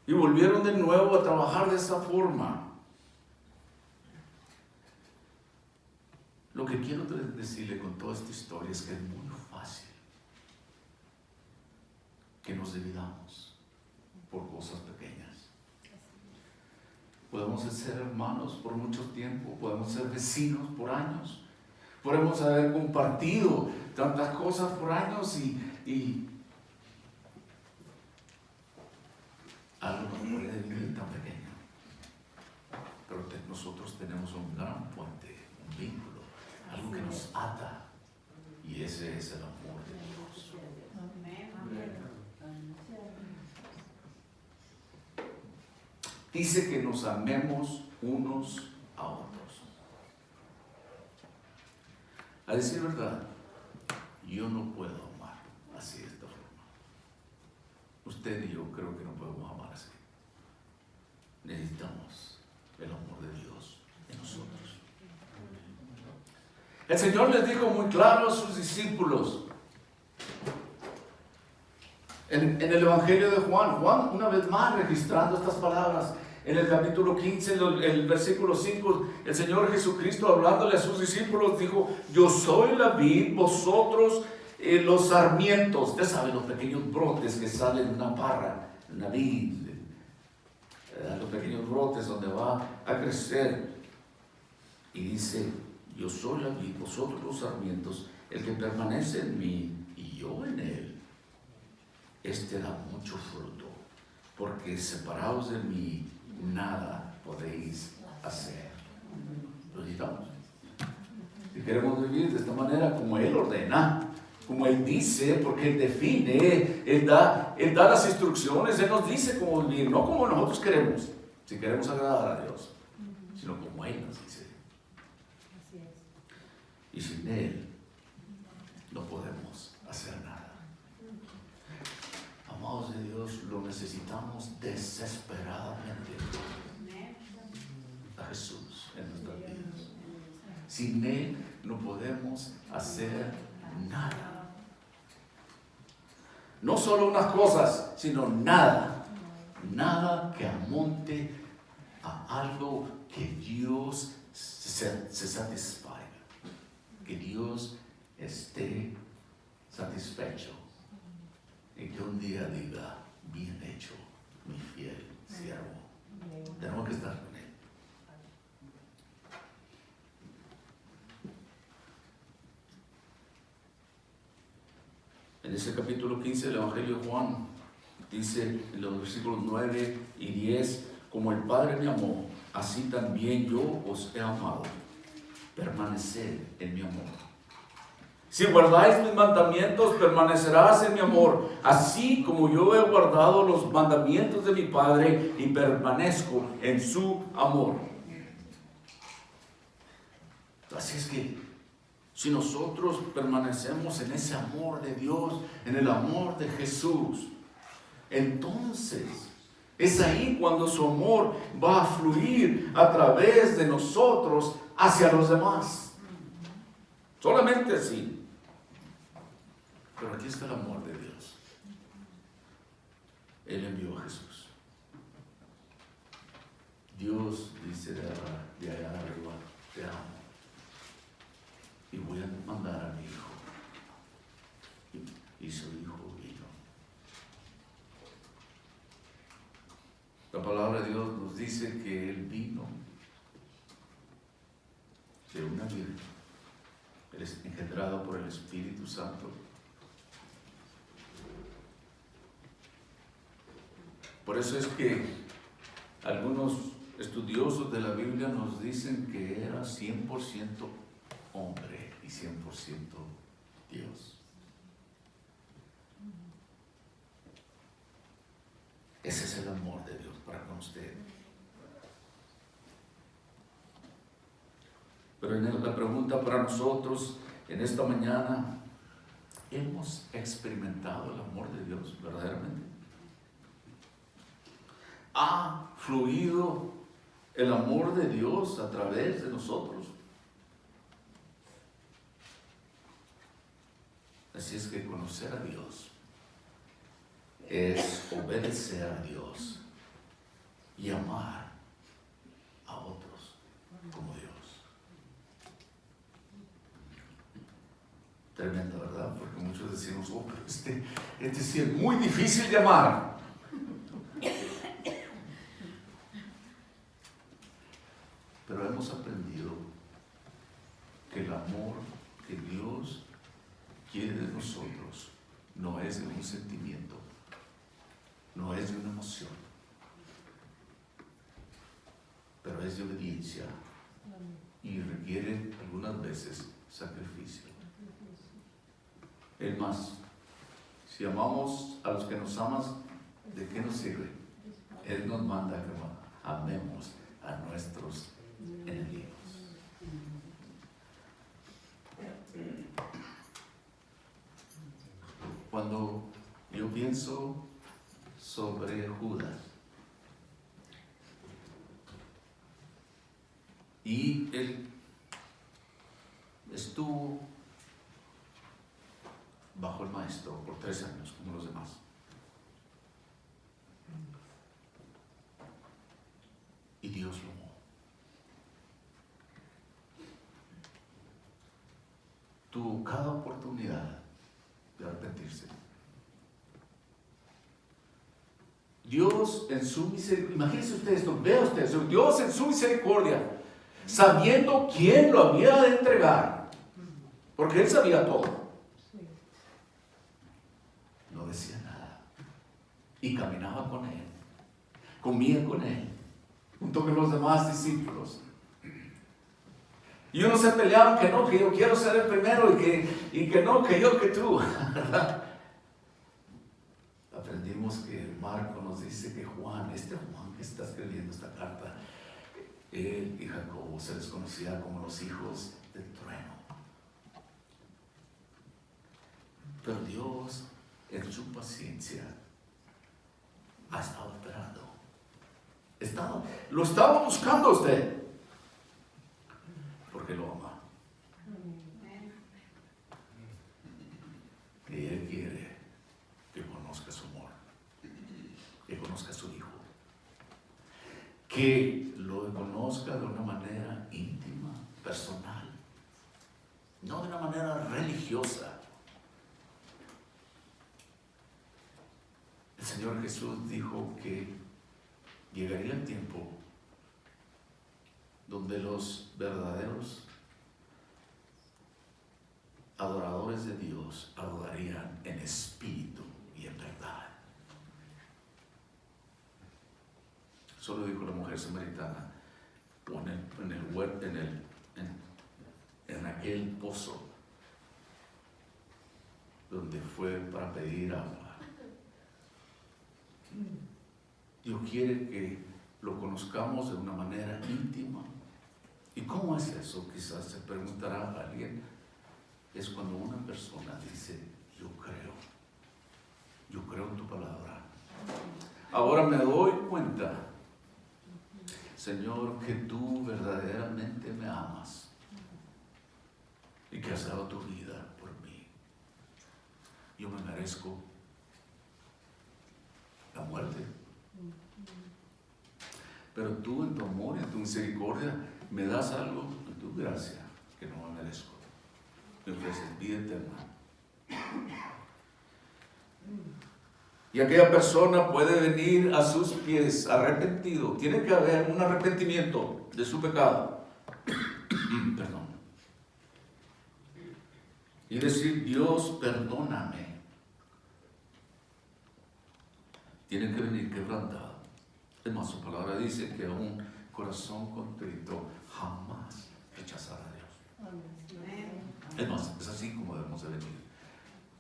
y volvieron de nuevo a trabajar de esa forma. Lo que quiero decirle con toda esta historia es que es muy fácil que nos dividamos por cosas pequeñas. Podemos ser hermanos por mucho tiempo, podemos ser vecinos por años, podemos haber compartido tantas cosas por años y algo no puede vivir tan pequeño. Pero nosotros tenemos un gran puente, un vínculo, algo que nos ata, y ese es el amor de Dios. Dice que nos amemos unos a otros. A decir verdad, yo no puedo amar así de esta forma. Usted y yo creo que no podemos amar así. Necesitamos el amor de Dios en nosotros. El Señor les dijo muy claro a sus discípulos en el Evangelio de Juan, una vez más registrando estas palabras, en el capítulo 15, el versículo 5, el Señor Jesucristo hablándole a sus discípulos dijo, yo soy la vid, vosotros los sarmientos. Usted sabe los pequeños brotes que salen de una parra, de una vid, los pequeños brotes donde va a crecer. Y dice, yo soy la vid, vosotros los sarmientos, el que permanece en mí y yo en él, este da mucho fruto, porque separados de mí nada podéis hacer. Lo necesitamos. Si queremos vivir de esta manera, como Él ordena, como Él dice, porque Él define, Él da las instrucciones, Él nos dice cómo vivir, no como nosotros queremos, si queremos agradar a Dios, sino como Él nos dice. Y sin Él no podemos hacer nada. Amados de Dios, lo necesitamos desesperadamente. A Jesús en nuestras vidas. Sin Él no podemos hacer nada. No solo unas cosas, sino nada. Nada que amonte a algo que Dios se satisfaga. Que Dios esté satisfecho. Y que un día diga, bien hecho, mi fiel siervo. Tenemos que estar con Él. En ese capítulo 15 del Evangelio de Juan, dice en los versículos 9 y 10, como el Padre me amó, así también yo os he amado. Permaneced en mi amor. Si guardáis mis mandamientos, permanecerás en mi amor, así como yo he guardado los mandamientos de mi Padre y permanezco en su amor. Así es que, si nosotros permanecemos en ese amor de Dios, en el amor de Jesús, entonces es ahí cuando su amor va a fluir a través de nosotros hacia los demás. Solamente así. Pero aquí está el amor de Dios. Él envió a Jesús. Dios dice de allá arriba, te amo. Y voy a mandar a mi hijo. Y su hijo vino. La palabra de Dios nos dice que Él vino de una virgen. Él es engendrado por el Espíritu Santo. Por eso es que algunos estudiosos de la Biblia nos dicen que era 100% hombre y 100% Dios. el amor de Dios para con usted. Pero la pregunta para nosotros en esta mañana, ¿hemos experimentado el amor de Dios verdaderamente? ¿Ha fluido el amor de Dios a través de nosotros? Así es que conocer a Dios es obedecer a Dios y amar a otros como Dios. Tremendo, ¿verdad? Porque muchos decimos, oh, pero este sí es muy difícil de amar. Pero hemos aprendido que el amor que Dios quiere de nosotros no es de un sentimiento, no es de una emoción, pero es de obediencia y requiere algunas veces sacrificio. Es más, si amamos a los que nos aman, ¿de qué nos sirve? Él nos manda que amemos a nuestros enemigos. Cuando yo pienso sobre Judas y él estuvo bajo el maestro por 3 años como los demás, y Dios lo amó. Tuvo cada oportunidad de arrepentirse. Dios en su misericordia, imagínense ustedes esto, vea ustedes, Dios en su misericordia, sabiendo quién lo había de entregar, porque Él sabía todo, no decía nada, y caminaba con Él, comía con Él, junto con los demás discípulos. Y unos se peleaban que no, que yo quiero ser el primero y que no, que yo, que tú. ¿Verdad? Aprendimos que Marco nos dice que Juan, este Juan que está escribiendo esta carta, él y Jacobo se les conocía como los hijos del trueno. Pero Dios, en su paciencia, ha estado esperando. Lo estaba buscando a usted. Porque lo ama. Y Él quiere que conozca su amor, que conozca a su Hijo, que lo conozca de una manera íntima, personal, no de una manera religiosa. El Señor Jesús dijo que llegaría el tiempo donde los verdaderos adoradores de Dios adorarían en espíritu y en verdad. Eso lo dijo la mujer samaritana en aquel pozo donde fue para pedir agua. Dios quiere que lo conozcamos de una manera íntima. ¿Y cómo es eso? Quizás se preguntará a alguien. Es cuando una persona dice, yo creo en tu palabra. Ahora me doy cuenta, Señor, que tú verdaderamente me amas y que has dado tu vida por mí. Yo me merezco la muerte. Pero tú en tu amor y en tu misericordia me das algo en tu gracia que no me merezco. Me ofreces vida eterna. Y aquella persona puede venir a sus pies arrepentido. Tiene que haber un arrepentimiento de su pecado. Perdón. Y decir, Dios, perdóname. Tiene que venir quebrantado. Es más, su palabra dice que un corazón contrito jamás rechazará a Dios. Es más, es así como debemos de venir.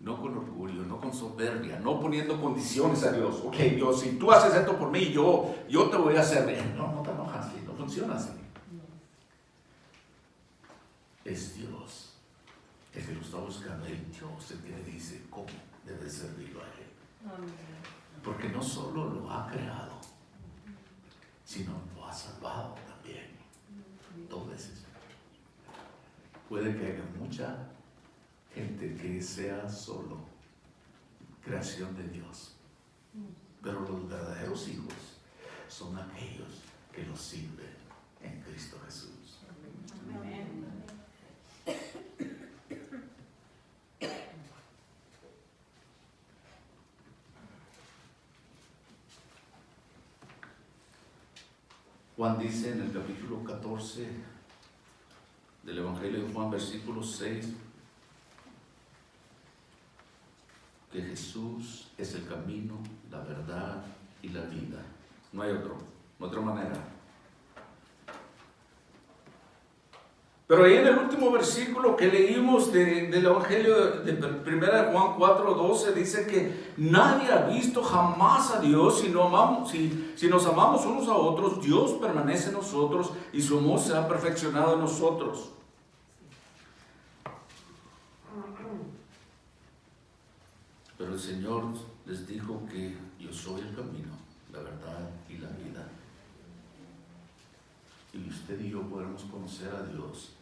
no con orgullo, no con soberbia, no poniendo condiciones a Dios. Ok, Dios, si tú haces esto por mí, yo te voy a hacer bien. No, no trabaja así, no funciona así. Es Dios el que lo está buscando, el Dios el que le dice cómo debe servirlo a Él. Porque no solo lo ha creado, sino lo ha salvado también. 2 veces. Puede que haya mucha gente que sea solo creación de Dios, pero los verdaderos hijos son aquellos que los sirven en Cristo Jesús. Amén. Juan dice en el capítulo 14 del Evangelio de Juan, versículo 6, que Jesús es el camino, la verdad y la vida. No hay otra manera. Pero ahí en el último versículo que leímos del Evangelio de 1 Juan 4:12 dice que nadie ha visto jamás a Dios si nos amamos unos a otros. Dios permanece en nosotros y su amor se ha perfeccionado en nosotros. Pero el Señor les dijo que yo soy el camino, la verdad y la vida. Y usted y yo podremos conocer a Dios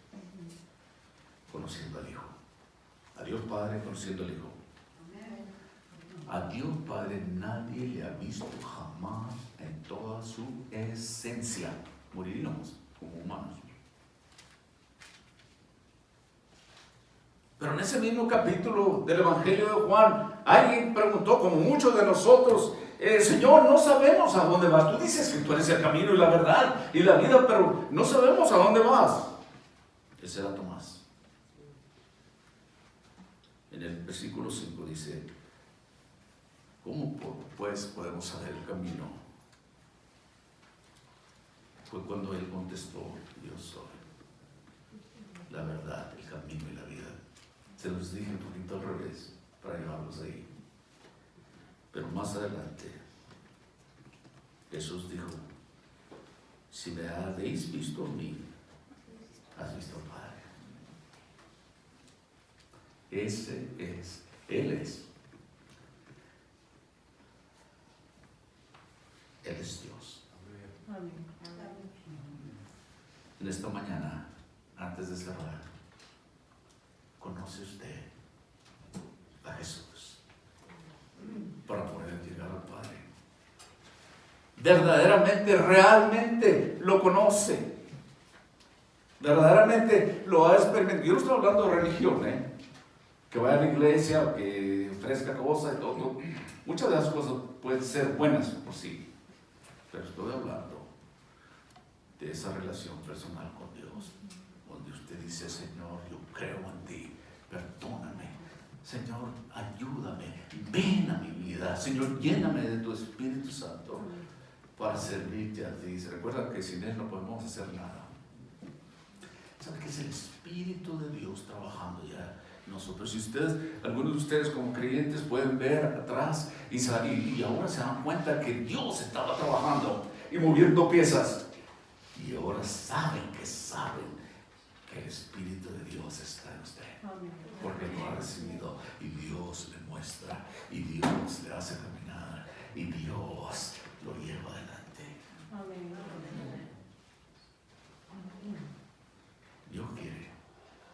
conociendo al Hijo. A Dios Padre conociendo al Hijo. A Dios Padre nadie le ha visto jamás en toda su esencia. Moriríamos como humanos. Pero en ese mismo capítulo del Evangelio de Juan, alguien preguntó, como muchos de nosotros, Señor, no sabemos a dónde vas. Tú dices que tú eres el camino y la verdad y la vida, pero no sabemos a dónde vas. Ese era Tomás. En el versículo 5 dice, ¿cómo pues podemos saber el camino? Fue cuando él contestó, yo soy la verdad, el camino y la vida. Se los dije un poquito al revés, para llevarlos ahí. Pero más adelante, Jesús dijo, si me habéis visto a mí, has visto al Padre. Él es Dios. Amén. En esta mañana, antes de cerrar, ¿conoce usted a Jesús para poder llegar al Padre? Verdaderamente, realmente lo conoce. Verdaderamente lo ha experimentado. Yo no estoy hablando de religión, que vaya a la iglesia o que ofrezca cosas y todo. Muchas de las cosas pueden ser buenas por sí, pero estoy hablando de esa relación personal con Dios, donde usted dice, Señor, yo creo en ti, perdóname, Señor, ayúdame, ven a mi vida, Señor, lléname de tu Espíritu Santo para servirte a ti. Se recuerda que sin Él no podemos hacer nada. ¿Sabe qué es el Espíritu de Dios trabajando ya en nosotros? Si ustedes, algunos de ustedes como creyentes pueden ver atrás y ahora se dan cuenta que Dios estaba trabajando y moviendo piezas. Y ahora saben que el Espíritu de Dios está en usted. Porque lo ha recibido y Dios le muestra y Dios le hace caminar y Dios lo lleva adelante. Dios quiere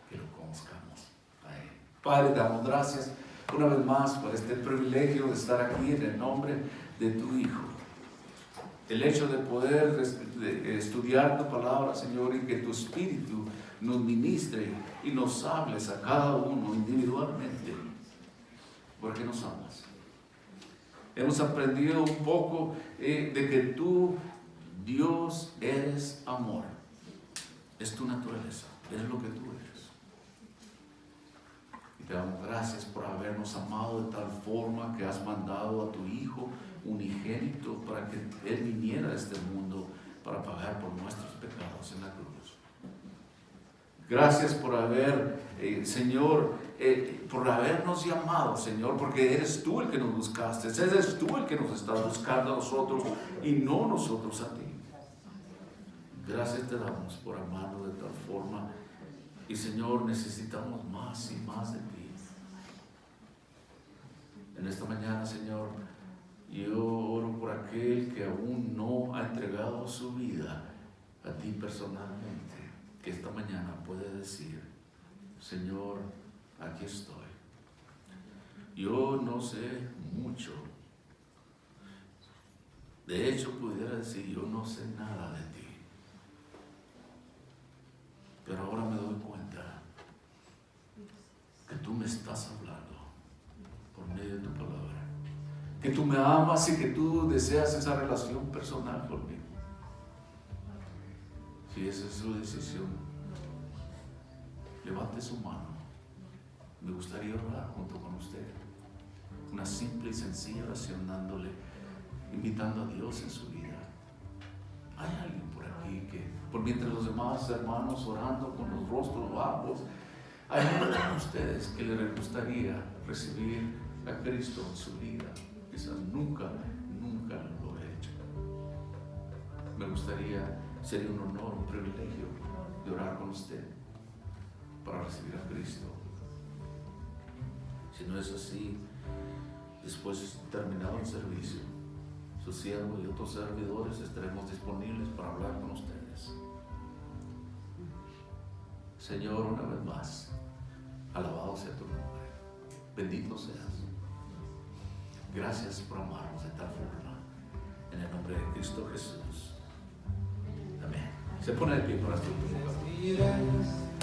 que lo conozcamos a Él. Padre, te damos gracias una vez más por este privilegio de estar aquí en el nombre de tu Hijo. El hecho de poder estudiar tu palabra, Señor, y que tu Espíritu nos ministre y nos hables a cada uno individualmente, porque nos amas. Hemos aprendido un poco de que tú, Dios, eres amor. Es tu naturaleza, eres lo que tú eres. Y te damos gracias por habernos amado de tal forma que has mandado a tu Hijo unigénito para que Él viniera a este mundo para pagar por nuestros pecados en la cruz. Gracias por haber, Señor, por habernos llamado, Señor, porque eres tú el que nos buscaste, eres tú el que nos estás buscando a nosotros y no nosotros a ti. Gracias te damos por amarnos de tal forma. Y Señor, necesitamos más y más de ti. En esta mañana, Señor, yo oro por aquel que aún no ha entregado su vida a ti personalmente, que esta mañana puede decir: Señor, aquí estoy. Yo no sé mucho. De hecho, pudiera decir, yo no sé nada de ti. Pero ahora me doy cuenta que tú me estás hablando por medio de tu palabra, que tú me amas y que tú deseas esa relación personal conmigo. Si esa es su decisión, levante su mano. Me gustaría orar junto con usted. Una simple y sencilla oración, invitando a Dios en su vida. Hay alguien por aquí que, por mientras los demás hermanos orando con los rostros bajos, hay alguien de ustedes que les gustaría recibir a Cristo en su vida. Quizás nunca lo he hecho. Me gustaría, sería un honor, un privilegio de orar con usted para recibir a Cristo. Si no es así, después terminado el servicio, su siervo y otros servidores estaremos disponibles para hablar con ustedes. Señor, una vez más, alabado sea tu nombre, bendito seas. Gracias por amarnos de tal forma, en el nombre de Cristo Jesús. Amén. Se pone de pie para este último canto.